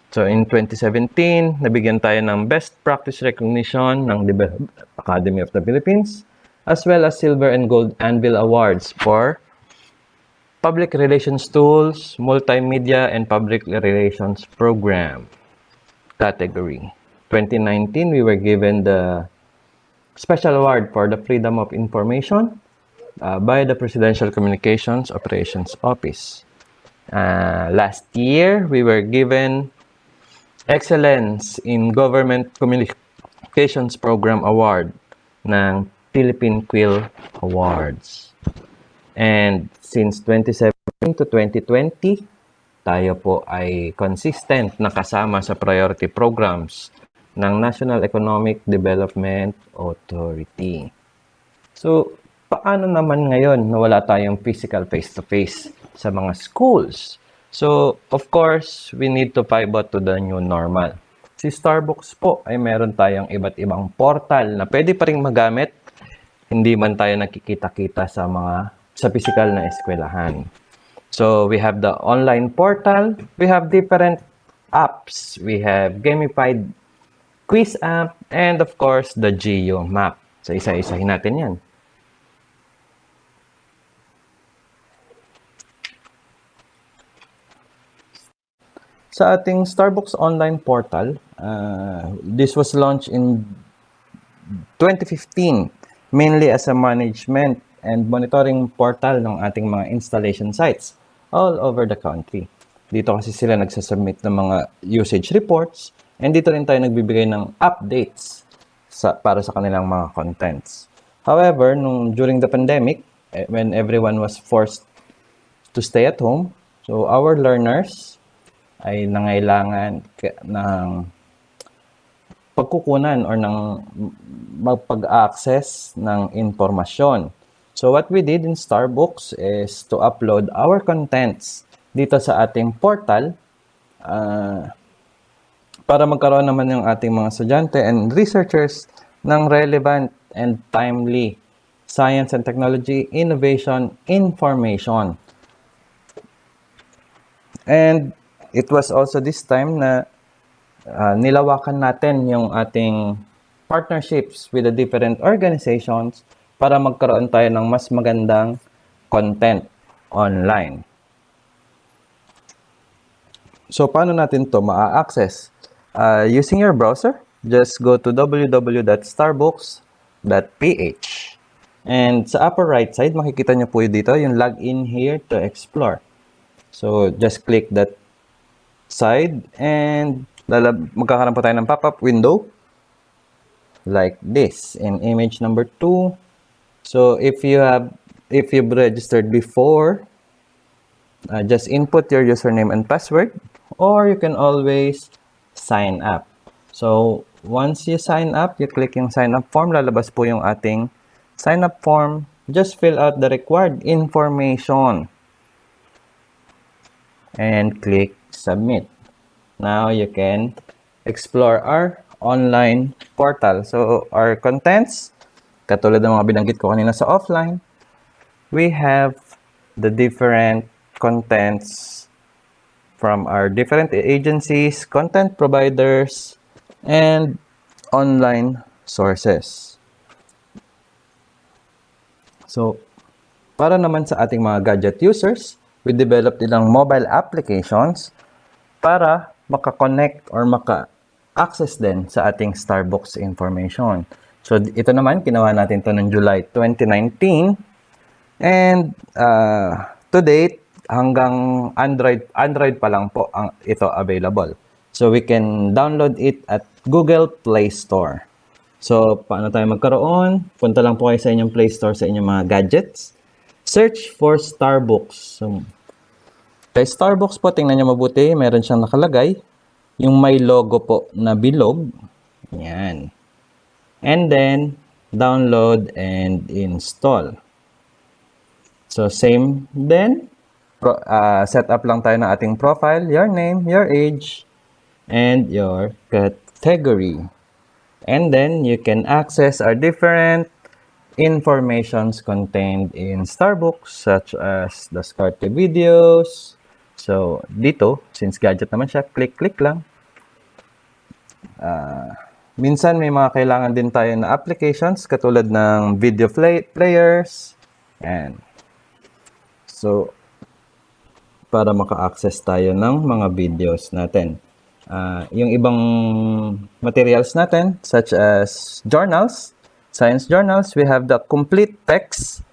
So, in 2017, nabigyan tayo ng Best Practice Recognition ng Academy of the Philippines as well as Silver and Gold Anvil Awards for Public Relations Tools, Multimedia, and Public Relations Program category. 2019, we were given the Special Award for the Freedom of Information by the Presidential Communications Operations Office. Last year, we were given Excellence in Government Communications Program Award ng Philippine Quill Awards. And since 2017 to 2020, tayo po ay consistent na kasama sa priority programs ng National Economic Development Authority. So, paano naman ngayon na wala tayong physical face-to-face sa mga schools? So, of course, we need to pivot to the new normal. Si Starbucks po ay meron tayong iba't ibang portal na pwede pa rin magamit, hindi man tayo nakikita-kita sa physical na eskwelahan. So, we have the online portal, we have different apps, we have gamified quiz app, and of course, the Geo map. So, isa-isahin natin yan. Sa ating Starbucks online portal, this was launched in 2015, mainly as a management and monitoring portal ng ating mga installation sites all over the country. Dito kasi sila nagsasubmit ng mga usage reports and dito rin tayo nagbibigay ng updates para sa kanilang mga contents. However, during the pandemic, when everyone was forced to stay at home, so our learners ay nangailangan ng pagkukunan or ng magpag-access ng informasyon. So what we did in Starbucks is to upload our contents dito sa ating portal para magkaroon naman yung ating mga estudyante and researchers ng relevant and timely science and technology, innovation, information. And it was also this time na nilawakan natin yung ating partnerships with the different organizations para magkaroon tayo ng mas magandang content online. So, paano natin to ma-access? Using your browser, just go to www.starbucks.ph. And sa upper right side, makikita nyo po dito yung login here to explore. So, just click that side and magkakaroon po tayo ng pop-up window like this in image number 2. So if you've registered before, just input your username and password, or you can always sign up. So once you sign up, you click yung sign up form, lalabas po yung ating sign up form just fill out the required information and click submit. Now you can explore our online portal. So our contents, katulad ng mga binanggit ko kanina sa offline, we have the different contents from our different agencies, content providers, and online sources. So, para naman sa ating mga gadget users, we developed ilang mobile applications para maka-connect or maka-access din sa ating Starbucks information. So, ito naman, ginawa natin to ng July 2019. And to date, hanggang Android pa lang po ito available. So, we can download it at Google Play Store. So, paano tayo magkaroon? Punta lang po kayo sa inyong Play Store sa inyong mga gadgets. Search for Starbucks. So, kay Starbucks po, tingnan nyo mabuti. Meron siyang nakalagay. Yung may logo po na bilog. Yan. And then, download and install. So, same then. Set up lang tayo ng ating profile, your name, your age, and your category. And then, you can access our different informations contained in Starbucks, such as the SCART videos. So, dito, since gadget naman siya, click lang. Minsan, may mga kailangan din tayo na applications, katulad ng video players. And so, para maka-access tayo ng mga videos natin. Yung ibang materials natin, such as journals, science journals, we have the complete text,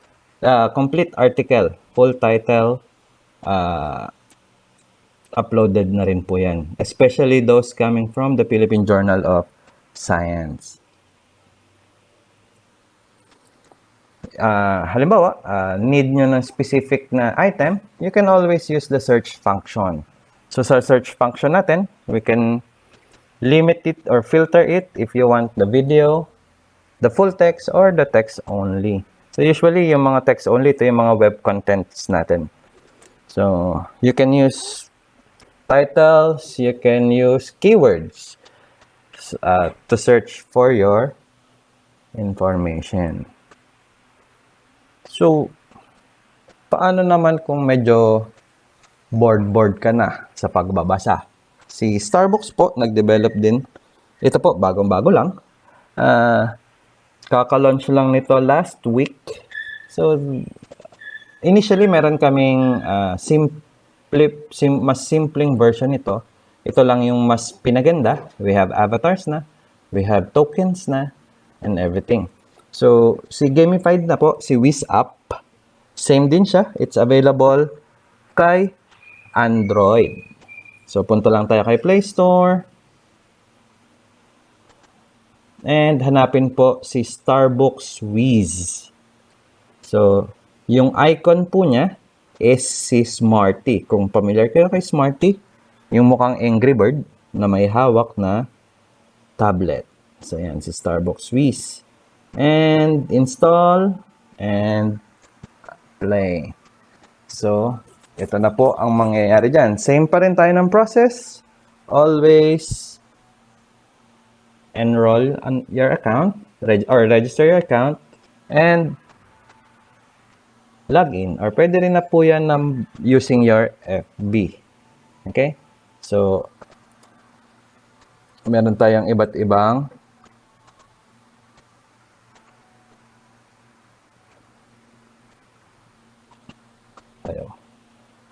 complete article, full title, uploaded na rin po yan. Especially those coming from the Philippine Journal of Science. Halimbawa, need nyo ng specific na item, you can always use the search function. So, sa search function natin, we can limit it or filter it if you want the video, the full text, or the text only. So, usually, yung mga text only, ito yung mga web contents natin. So, you can use titles, you can use keywords to search for your information. So, paano naman kung medyo bored ka na sa pagbabasa? Si Starbucks po, nag-develop din. Ito po, bagong-bago lang. Kaka-launch lang nito last week. So, initially, meron kaming mas simpleng version nito. Ito lang yung mas pinaganda. We have avatars na. We have tokens na. And everything. So, si gamified na po, si Wiz App, same din siya. It's available kay Android. So, punta lang tayo kay Play Store. And hanapin po si Starbucks Wiz. So, yung icon po niya is si Smarty. Kung familiar kayo kay Smarty, yung mukhang Angry Bird na may hawak na tablet. So, yan, si Starbucks Wiz. And install and play. So, ito na po ang mangyayari dyan. Same pa rin tayo ng process. Always enroll on your account or register your account and log in. Or pwede rin na po yan using your FB. Okay? So, meron tayong iba't ibang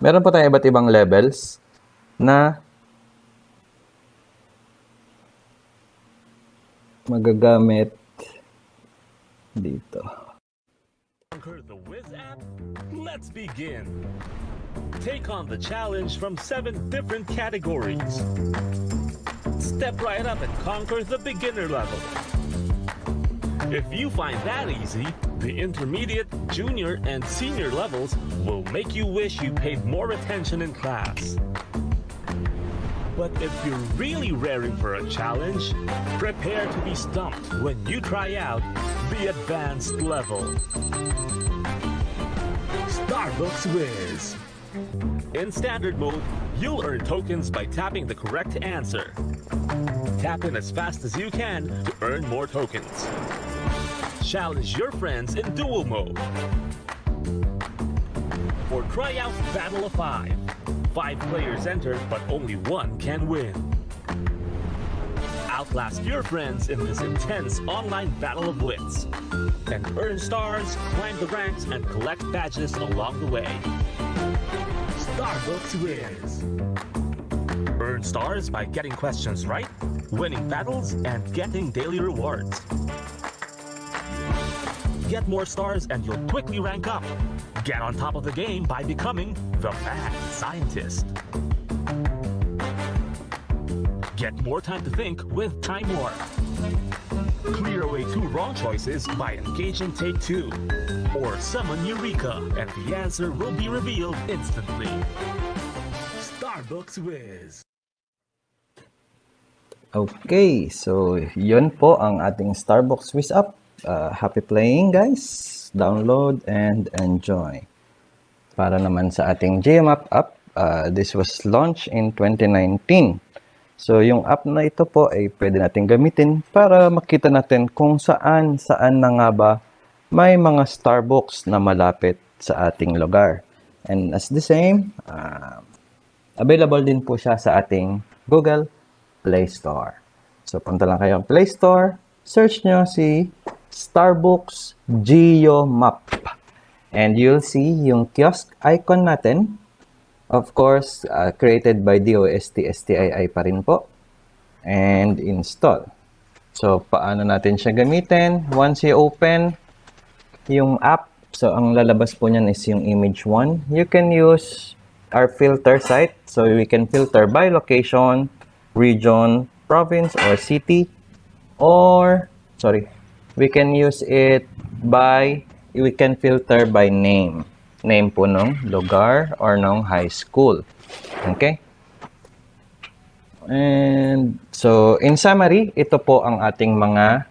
meron po tayong iba't ibang levels na magagamit dito. Conquer the Wiz app? Let's begin. Take on the challenge from 7 different categories. Step right up and conquer the beginner level. If you find that easy, the intermediate, junior, and senior levels will make you wish you paid more attention in class. But if you're really raring for a challenge, prepare to be stumped when you try out the advanced level. Starbucks Whiz. In standard mode, you'll earn tokens by tapping the correct answer. Tap in as fast as you can to earn more tokens. Challenge your friends in duel mode. Or try out Battle of 5. 5 players enter, but only one can win. Outlast your friends in this intense online battle of wits. And earn stars, climb the ranks, and collect badges along the way. Starbucks Whiz. Earn stars by getting questions right, winning battles, and getting daily rewards. Get more stars and you'll quickly rank up. Get on top of the game by becoming the mad scientist. Get more time to think with Time Warp. Clear away 2 wrong choices by engaging Take 2. Or summon Eureka, and the answer will be revealed instantly. Starbucks Whiz. Okay, so yun po ang ating Starbucks Whiz Up. Happy playing, guys. Download and enjoy. Para naman sa ating GMAP app, this was launched in 2019. So yung app na ito po ay pwede natin gamitin para makita natin kung saan na nga ba may mga Starbucks na malapit sa ating lugar. And as the same, available din po siya sa ating Google Play Store. So punta lang kayo ang Play Store, search nyo si Starbucks Geo Map. And you'll see yung kiosk icon natin. Of course, created by DOST-STII pa rin po. And install. So, paano natin siya gamitin? Once you open yung app, so ang lalabas po niyan is yung image 1. You can use our filter site. So, we can filter by location, region, province, or city. Or, we can use it by, we can filter by name. Name po ng lugar or ng high school. Okay? And so, in summary, ito po ang ating mga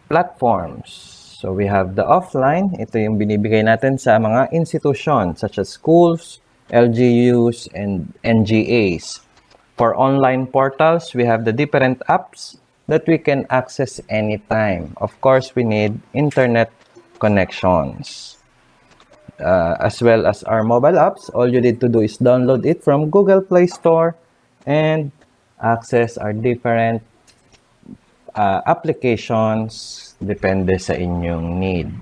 platforms. So, we have the offline. Ito yung binibigay natin sa mga institutions such as schools, LGUs, and NGAs. For online portals, we have the different apps that we can access anytime. Of course, we need internet connections. As well as our mobile apps, all you need to do is download it from Google Play Store and access our different applications depende sa inyong need.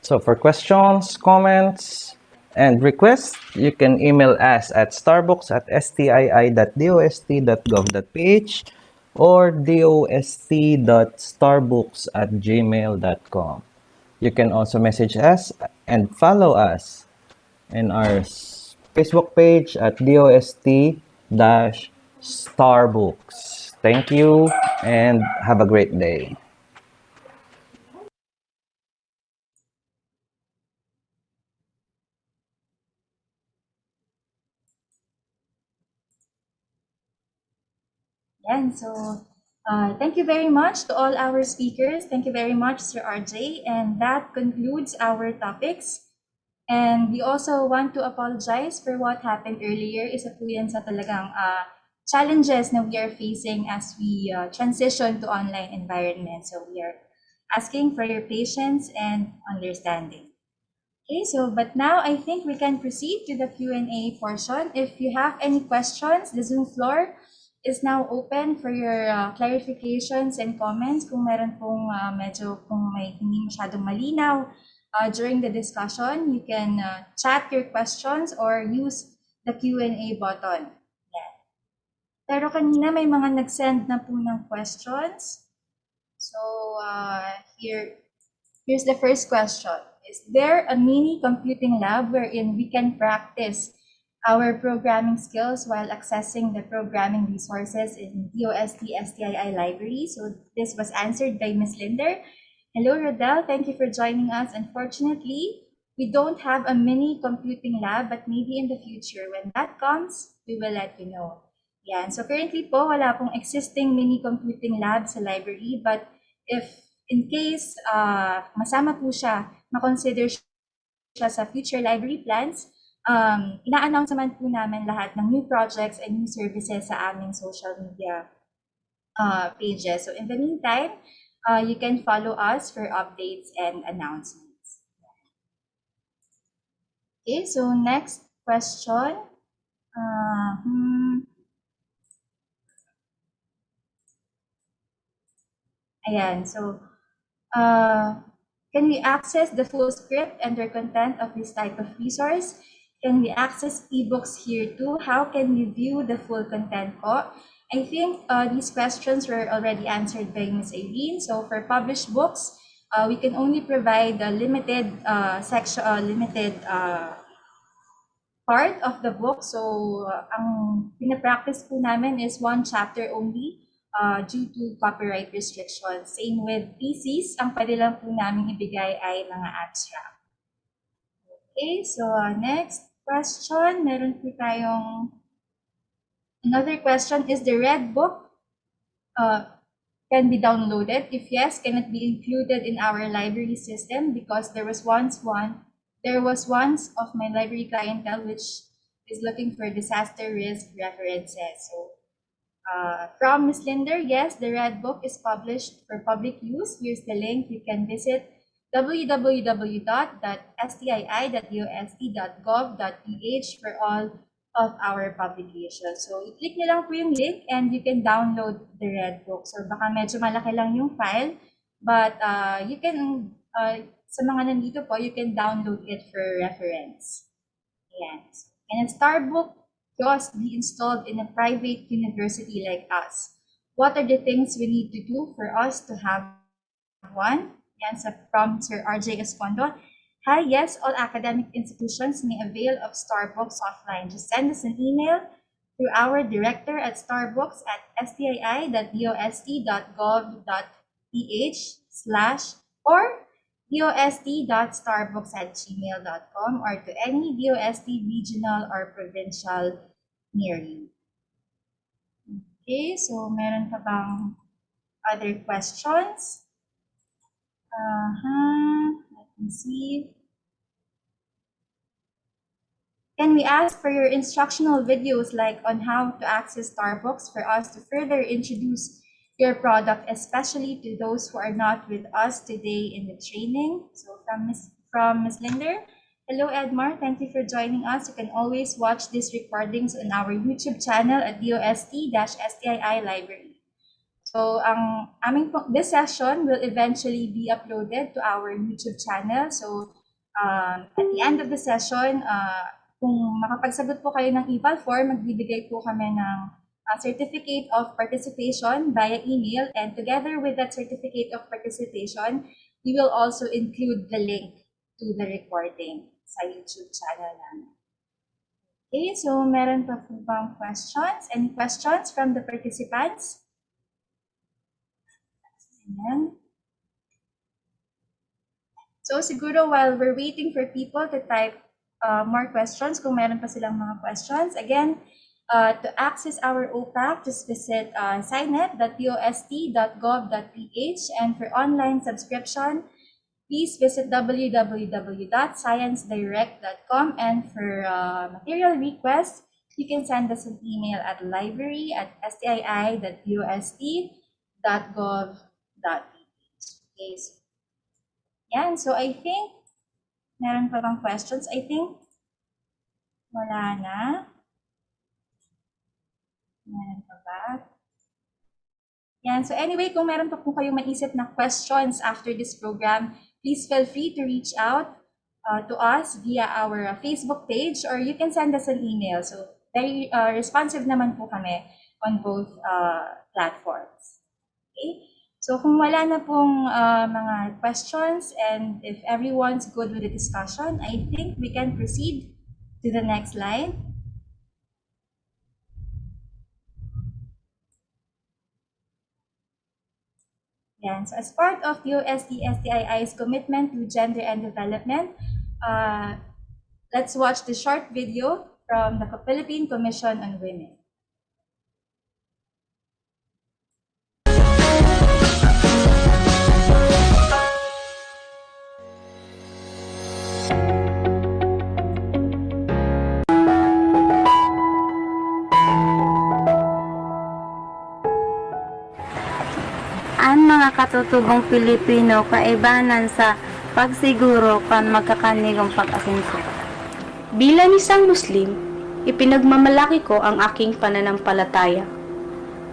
So for questions, comments, and requests, you can email us at starbucks@stii.dost.gov.ph or dost.starbooks@gmail.com. You can also message us and follow us in our Facebook page at DOST-Starbooks. Thank you and have a great day. Yan. So, thank you very much to all our speakers. Thank you very much, Sir RJ. And that concludes our topics. And we also want to apologize for what happened earlier. Isa po yan sa talagang challenges na we are facing as we transition to online environment. So we are asking for your patience and understanding. Okay, so but now I think we can proceed to the Q&A portion. If you have any questions, the Zoom floor is now open for your clarifications and comments. Kung meron pong medyo kung may hindi masyadong malinaw during the discussion, you can chat your questions or use the Q&A button. Yeah. Pero kanina may mga nag-send na po ng questions. So here's the first question. Is there a mini computing lab wherein we can practice our programming skills while accessing the programming resources in DOST-STII library? So this was answered by Ms. Linder. Hello, Rodel. Thank you for joining us. Unfortunately, we don't have a mini computing lab, but maybe in the future, when that comes, we will let you know. Yan. So currently po, wala pong existing mini computing lab sa library, but if in case masama po siya, makonsider siya sa future library plans, ina-announce naman po namin lahat ng new projects and new services sa aming social media pages. So in the meantime, you can follow us for updates and announcements. Okay, so next question. Ayan, so can we access the full script and their content of this type of resource? Can we access ebooks here too? How can we view the full content po? I think these questions were already answered by Ms. Irene. So for published books, we can only provide a limited section, limited part of the book. So ang pinapractice po namin is one chapter only due to copyright restrictions. Same with thesis, ang pwede lang po namin ibigay ay mga abstract. Okay, so next question, meron po tayong another question, is the Red Book can be downloaded? If yes, can it be included in our library system? Because there was once of my library clientele which is looking for disaster risk references. So from Ms. Linder, yes, the Red Book is published for public use. Here's the link. You can visit www.stii.dost.gov.ph for all of our publications. So, i-click nyo lang po yung link and you can download the Red Book. So, baka medyo malaki lang yung file, but you can, sa mga nandito po, you can download it for reference. Ayan. Can a StarBook DOST be installed in a private university like us? What are the things we need to do for us to have one? Yan from Sir RJ Escondo. Hi, yes, all academic institutions may avail of StarBooks offline. Just send us an email through our director at starbucks@stii.dost.gov.ph/ or dost.starbooks@gmail.com or to any DOST regional or provincial near you. Okay, so meron pa bang other questions? Let me see. Can we ask for your instructional videos like on how to access StarBooks for us to further introduce your product, especially to those who are not with us today in the training? So from Ms. Linder, hello Edmar, thank you for joining us. You can always watch these recordings on our YouTube channel at DOST-STII Library. So this session will eventually be uploaded to our YouTube channel. So at the end of the session, kung makapagsagot po kayo ng eval form, magbibigay po kami ng certificate of participation via email, and together with that certificate of participation, we will also include the link to the recording sa YouTube channel namin. Okay, so meron pa po bang questions? Any questions from the participants? Ayan. So siguro while we're waiting for people to type more questions, kung meron pa silang mga questions, again, to access our OPAC, just visit signet.dost.gov.ph, and for online subscription, please visit www.sciencedirect.com, and for material requests, you can send us an email at library@stii.dost.gov.ph. Okay, so, yan, so I think meron pa bang questions? I think wala na. Meron pa ba? Yan, so anyway, kung meron pa po kayong maisip na questions after this program, please feel free to reach out to us via our Facebook page, or you can send us an email. So very responsive naman po kami on both platforms. Okay? So kung wala na pong mga questions, and if everyone's good with the discussion, I think we can proceed to the next slide. Yan. So as part of DOST-STII's commitment to gender and development, let's watch the short video from the Philippine Commission on Women. Ang mga katutubong Pilipino kaibanan sa pagsiguro kan magkakanigong pag-asenso. Bilang isang Muslim, ipinagmamalaki ko ang aking pananampalataya.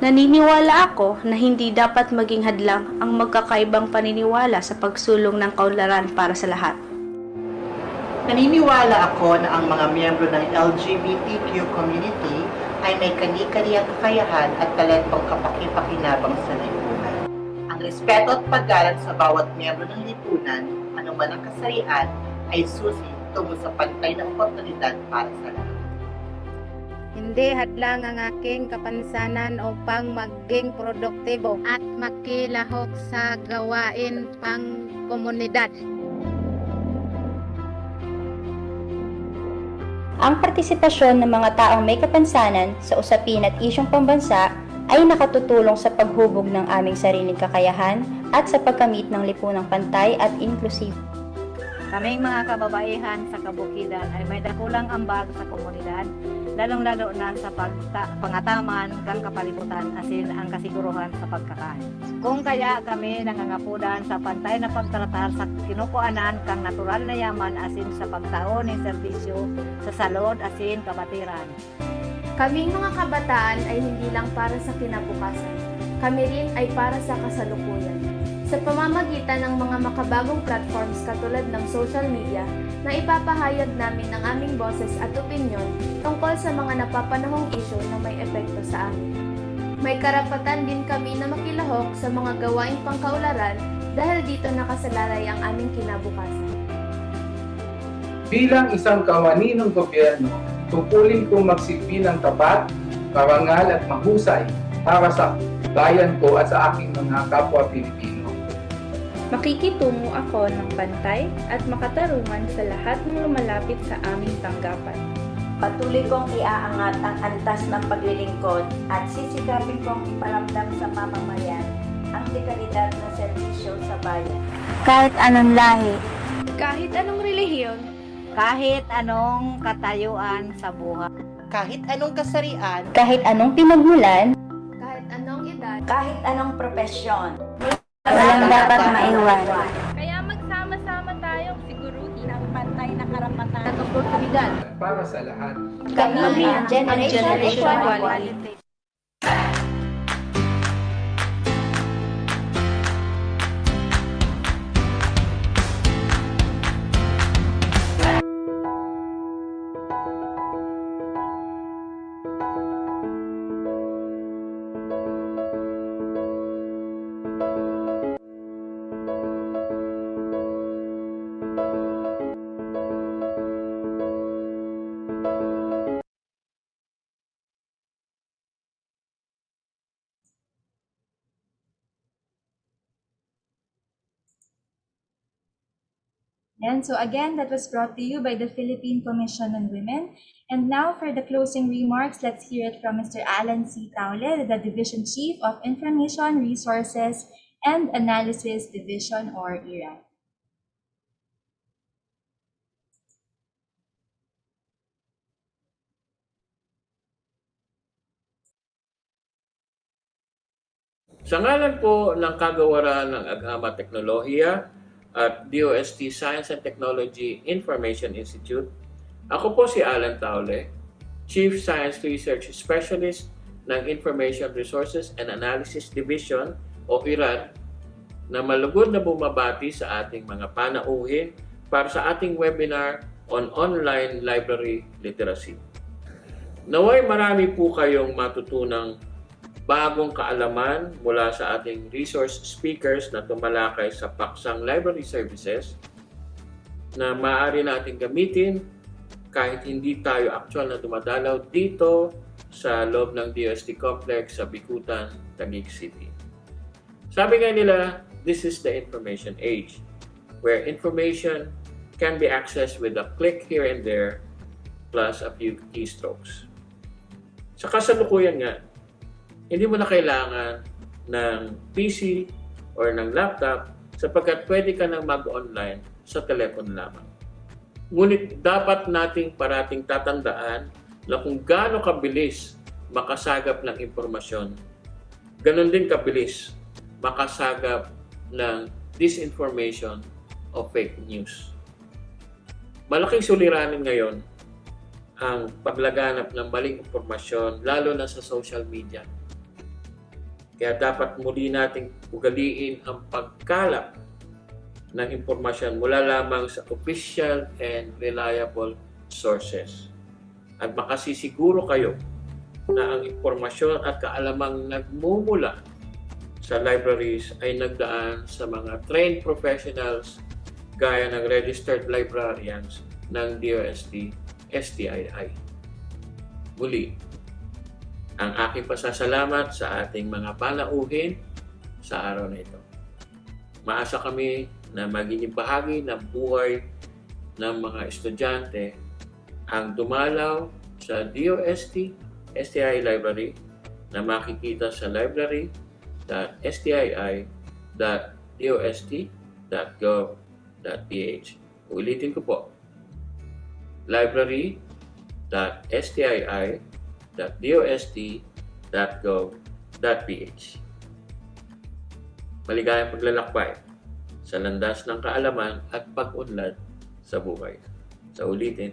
Naniniwala ako na hindi dapat maging hadlang ang magkakaibang paniniwala sa pagsulong ng kaunlaran para sa lahat. Naniniwala ako na ang mga miyembro ng LGBTQ community ay may kani-kaniyang kakayahan at talentong kapaki-pakinabang sa lipunan. Ang respeto at paggalang sa bawat miyembro ng lipunan, anuman ang kasarian, ay susi tungo sa pantay na oportunidad para sa lahat. Hindi hadlang ang aking kapansanan upang maging produktibo at makilahok sa gawain pang komunidad. Ang partisipasyon ng mga taong may kapansanan sa usapin at isyong pambansa ay nakatutulong sa paghubog ng aming sariling kakayahan at sa pagkamit ng lipunang pantay at inklusibo. Kaming mga kababaihan sa kabukidan ay may dakulang ambag sa komunidad, lalong-lalo na sa pangataman kang kapalibutan asin ang kasiguruhan sa pagkakain. Kung kaya kami nangangapudan sa pantay na pagtratar sa kinukuanan kang natural na yaman asin sa pagtaon ng serbisyo sa salud asin kabatiran. Kaming mga kabataan ay hindi lang para sa kinabukasan. Kami rin ay para sa kasalukuyan. Sa pamamagitan ng mga makabagong platforms katulad ng social media, na ipapahayag namin ang aming boses at opinyon tungkol sa mga napapanahong isyu na may epekto sa amin. May karapatan din kami na makilahok sa mga gawaing pangkaularan dahil dito nakasalalay ang aming kinabukasan. Bilang isang kawani ng gobyerno, tungkulin kong magsilbi ng tapat, karangal at mahusay para sa bayan ko at sa aking mga kapwa Pilipino. Makikitungo ako ng pantay at makatarungan sa lahat ng lumalapit sa aming tanggapan. Patuloy kong iaangat ang antas ng paglilingkod at sisikapin kong iparamdam sa mamamayan ang dekalidad ng serbisyo sa bayan. Kahit anong lahi, kahit anong relihiyon, Kahit anong katayuan sa buhay, kahit anong kasarian, Kahit anong pinagmulan, kahit anong edad, kahit anong profesyon, walang dapat maiwan. Kaya magsama-sama tayong siguruhin ang pantay na karapatan at oportunidad Para sa lahat. kami ang Generation Equality. And so again, that was brought to you by the Philippine Commission on Women. And now for the closing remarks, let's hear it from Mr. Alan C. Taule, the Division Chief of Information Resources and Analysis Division, or IRA. Sa ngalan po ng kagawaran ng Agama Teknolohiya at DOST Science and Technology Information Institute, ako po si Alan Taule, Chief Science Research Specialist ng Information Resources and Analysis Division o IRAD, na malugod na bumabati sa ating mga panauhin para sa ating webinar on online library literacy. Naway marami po kayong matutunang bagong kaalaman mula sa ating resource speakers na tumalakay sa paksang library services na maaari natin gamitin kahit hindi tayo actual na dumadalaw dito sa loob ng DOST Complex sa Bikutan, Taguig City. Sabi nga nila, this is the information age, where information can be accessed with a click here and there, plus a few keystrokes. Sa kasalukuyan nga, hindi mo na kailangan ng PC or ng laptop sapagkat pwede ka nang mag-online sa telepono lamang. Ngunit dapat nating parating tatandaan na kung gaano kabilis makasagap ng impormasyon, ganon din kabilis makasagap ng disinformation o fake news. Malaking suliranin ngayon ang paglaganap ng maling impormasyon, lalo na sa social media. Kaya dapat muli nating ugaliin ang pagkalap ng impormasyon mula lamang sa official and reliable sources. At makasisiguro kayo na ang impormasyon at kaalamang nagmumula sa libraries ay nagdaan sa mga trained professionals gaya ng registered librarians ng DOST-STII. Muli, ang aking pasasalamat sa ating mga panauhin sa araw na ito. Maasa kami na magiging bahagi ng buhay ng mga estudyante ang dumalaw sa DOST-STI Library na makikita sa library.stii.dost.gov.ph. Ulitin ko po, library.stii.dost.gov.ph. Maligayang paglalakbay sa landas ng kaalaman at pag-unlad sa buhay. Sa ulitin,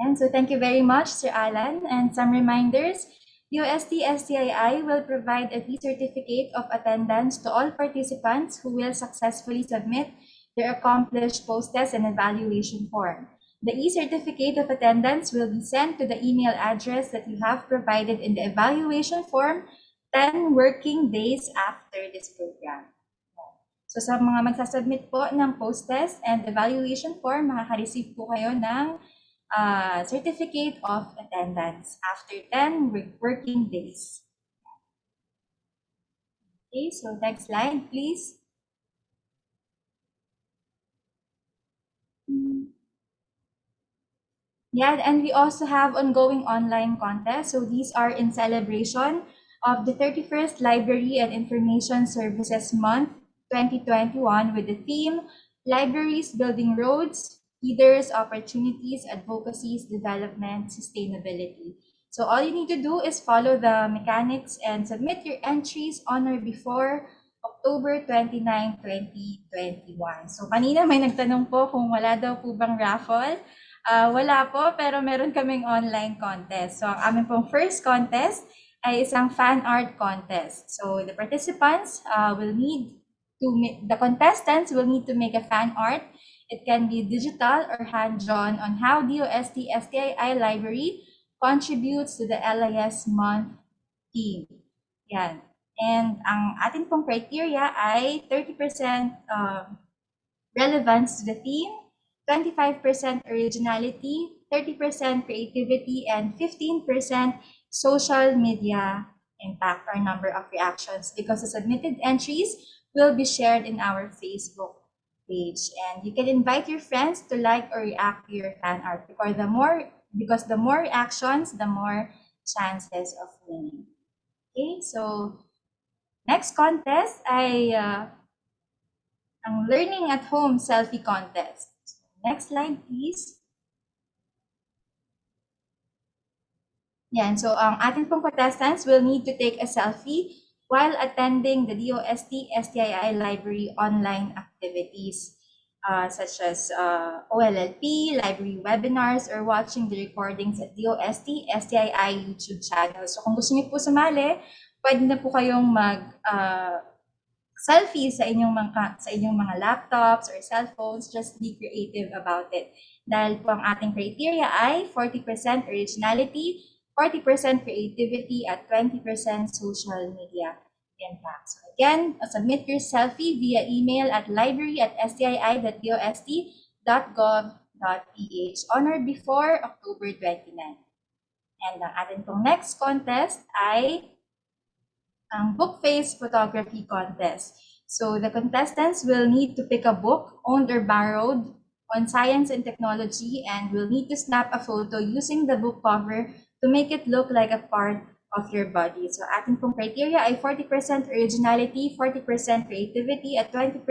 And so thank you very much, Sir Alan. And some reminders, DOST-STII will provide a certificate of attendance to all participants who will successfully submit their accomplished post-test and evaluation form. The e-certificate of attendance will be sent to the email address that you have provided in the evaluation form 10 working days after this program. So sa mga magsasubmit po ng post-test and evaluation form, makaka-receive po kayo ng certificate of attendance after 10 working days. Okay, so next slide, please. Yeah, and we also have ongoing online contests. So these are in celebration of the 31st Library and Information Services Month 2021 with the theme Libraries Building Roads, Leaders, Opportunities, Advocacies, Development, Sustainability. So all you need to do is follow the mechanics and submit your entries on or before October 29, 2021. So kanina may nagtanong po kung wala daw po bang raffle. Wala po, pero meron kaming online contest. So ang aming pong first contest ay isang fan art contest. So the participants the contestants will need to make a fan art. It can be digital or hand-drawn on how DOST-STII Library contributes to the LIS month theme. Yan. And ang ating pong criteria ay 30% relevance to the theme, 25% originality, 30% creativity, and 15% social media impact or number of reactions, because the submitted entries will be shared in our Facebook page. And you can invite your friends to like or react to your fan art, because the more reactions, the more chances of winning. Okay, so next contest ay ang Learning at Home Selfie Contest. Next slide, please. Yan, so ang ating pong contestants will need to take a selfie while attending the DOST-STII Library online activities, such as OLLP, library webinars, or watching the recordings at DOST-STII YouTube channel. So kung gusto niyo po sumali, pwede na po kayong selfie sa inyong mga laptops or cellphones. Just be creative about it. Dahil po ang ating criteria ay 40% originality, 40% creativity, at 20% social media impact. So again, submit your selfie via email at library@stii.dost.gov.ph. www.dosst.gov.ph on or before October 29. And ang atin pong next contest ay ang book face photography contest. So the contestants will need to pick a book owned or borrowed on science and technology and will need to snap a photo using the book cover to make it look like a part of your body. So ating pong criteria ay 40% originality, 40% creativity, at 20%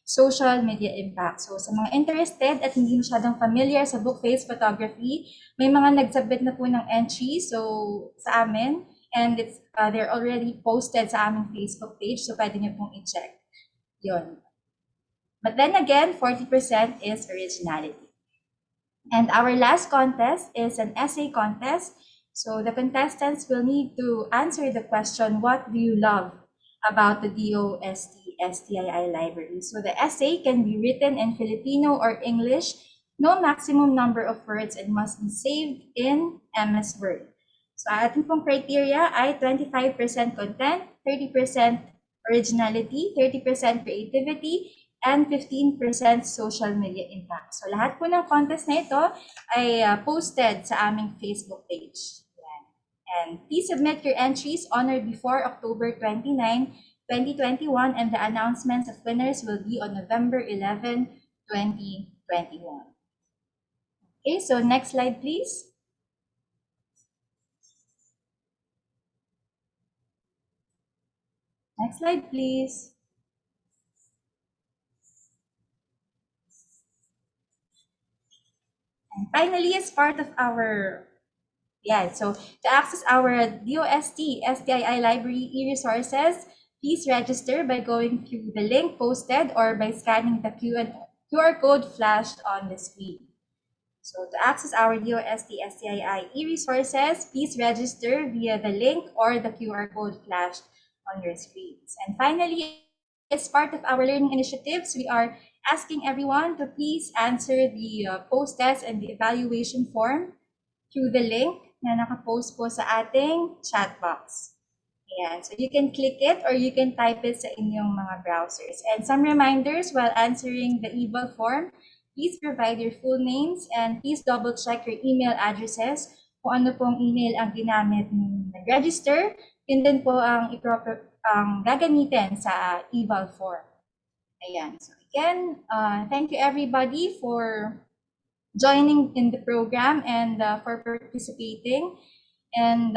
social media impact. So sa mga interested at hindi masyadong familiar sa book face photography, may mga nagsubmit na po ng entry sa amin. And they're already posted sa aming Facebook page, so pwede nyo pong i-check. Yun. But then again, 40% is originality. And our last contest is an essay contest. So the contestants will need to answer the question, what do you love about the DOST-STII library? So the essay can be written in Filipino or English, no maximum number of words, and must be saved in MS Word. So ating pong criteria ay 25% content, 30% originality, 30% creativity, and 15% social media impact. So lahat po ng contest na ito ay posted sa aming Facebook page. Yan. And please submit your entries on or before October 29, 2021, and the announcements of winners will be on November 11, 2021. Okay, so next slide, please. Next slide, please. And finally, as part of our, so to access our DOST-STII library e-resources, please register by going through the link posted or by scanning the QR code flashed on the screen. So to access our DOST-STII e-resources, please register via the link or the QR code flashed on your screens. And finally, as part of our learning initiatives, we are asking everyone to please answer the post-test and the evaluation form through the link na nakapost po sa ating chat box. Ayan, so you can click it or you can type it sa inyong mga browsers. And some reminders while answering the eval form, please provide your full names and please double-check your email addresses kung ano pong email ang ginamit ng nag-register. Yun din po ang gagamitin sa eval form. Ayan. So again, thank you everybody for joining in the program and for participating. And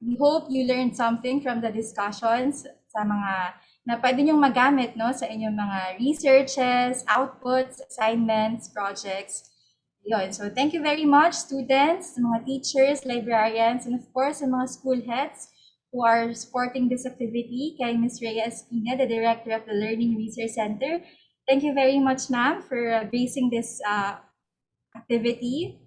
we hope you learned something from the discussions sa mga na pwede niyong magamit sa inyong mga researches, outputs, assignments, projects. Yun. So thank you very much, students, mga teachers, librarians, and of course, the mga school heads who are supporting this activity. Kay Ms. Rhea Espina, the Director of the Learning Research Center. Thank you very much, ma'am, for basing this activity.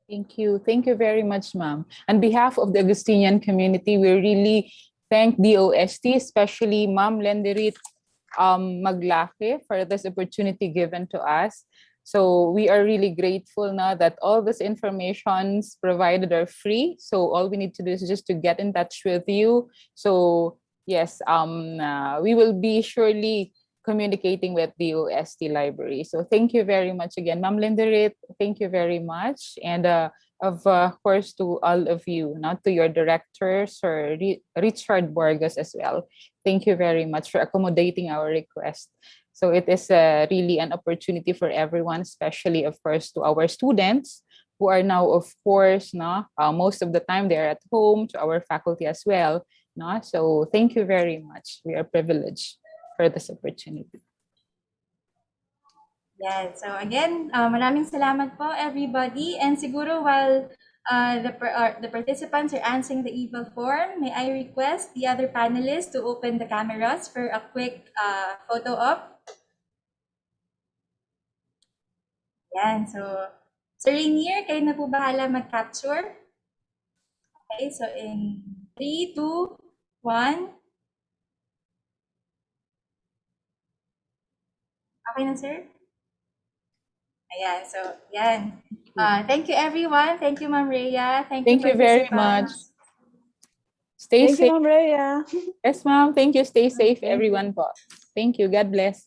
Thank you. Thank you very much, ma'am. On behalf of the Agustinian community, we really thank DOST, especially Ma'am Lenderit Maglake, for this opportunity given to us. So we are really grateful now that all this informations provided are free. So all we need to do is just to get in touch with you. So yes, we will be surely communicating with the DOST library. So thank you very much again, Ma'am Linderit. Thank you very much. And of course, to all of you, not to your director, Sir Richard Borges as well. Thank you very much for accommodating our request. So it is really an opportunity for everyone, especially, of course, to our students who are now, of course, most of the time they're at home, to our faculty as well. So thank you very much. We are privileged for this opportunity. Yeah, so again, maraming salamat po everybody. And siguro while the participants are answering the eval form, may I request the other panelists to open the cameras for a quick photo op. Yan, so Sir Rainier, kayo na po bahala mag-capture. Okay, so in 3, 2, 1. Okay na, sir? Ayan, so yan. Thank you everyone. Thank you, Ma'am Rhea. Thank you very much. Stay safe. Thank you, Ma'am Rhea. Yes, ma'am. Thank you. Stay safe, everyone po. Thank you. God bless.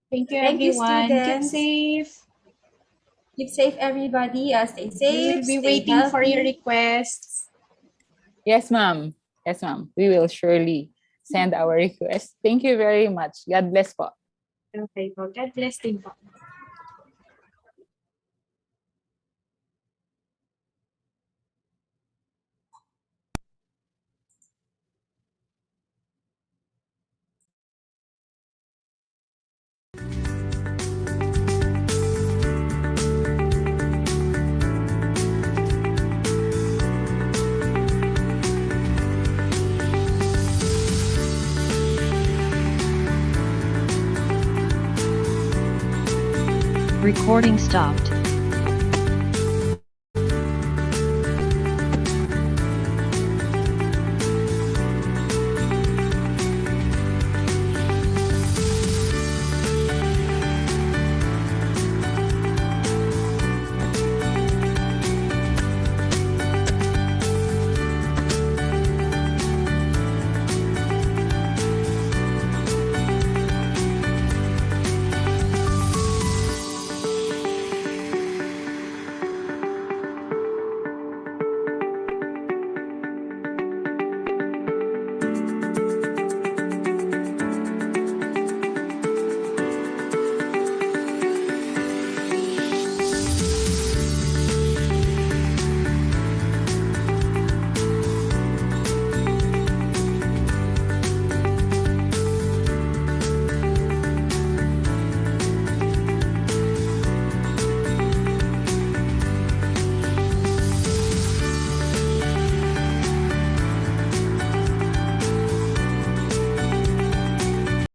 Thank you, Thank you, everyone. Keep students. safe. Keep safe, everybody. Stay We safe, will be stay waiting for your healthy. requests. Yes, ma'am. Yes, ma'am. We will surely send our request. Thank you very much. God bless po. Okay po. God bless din po. Recording stopped.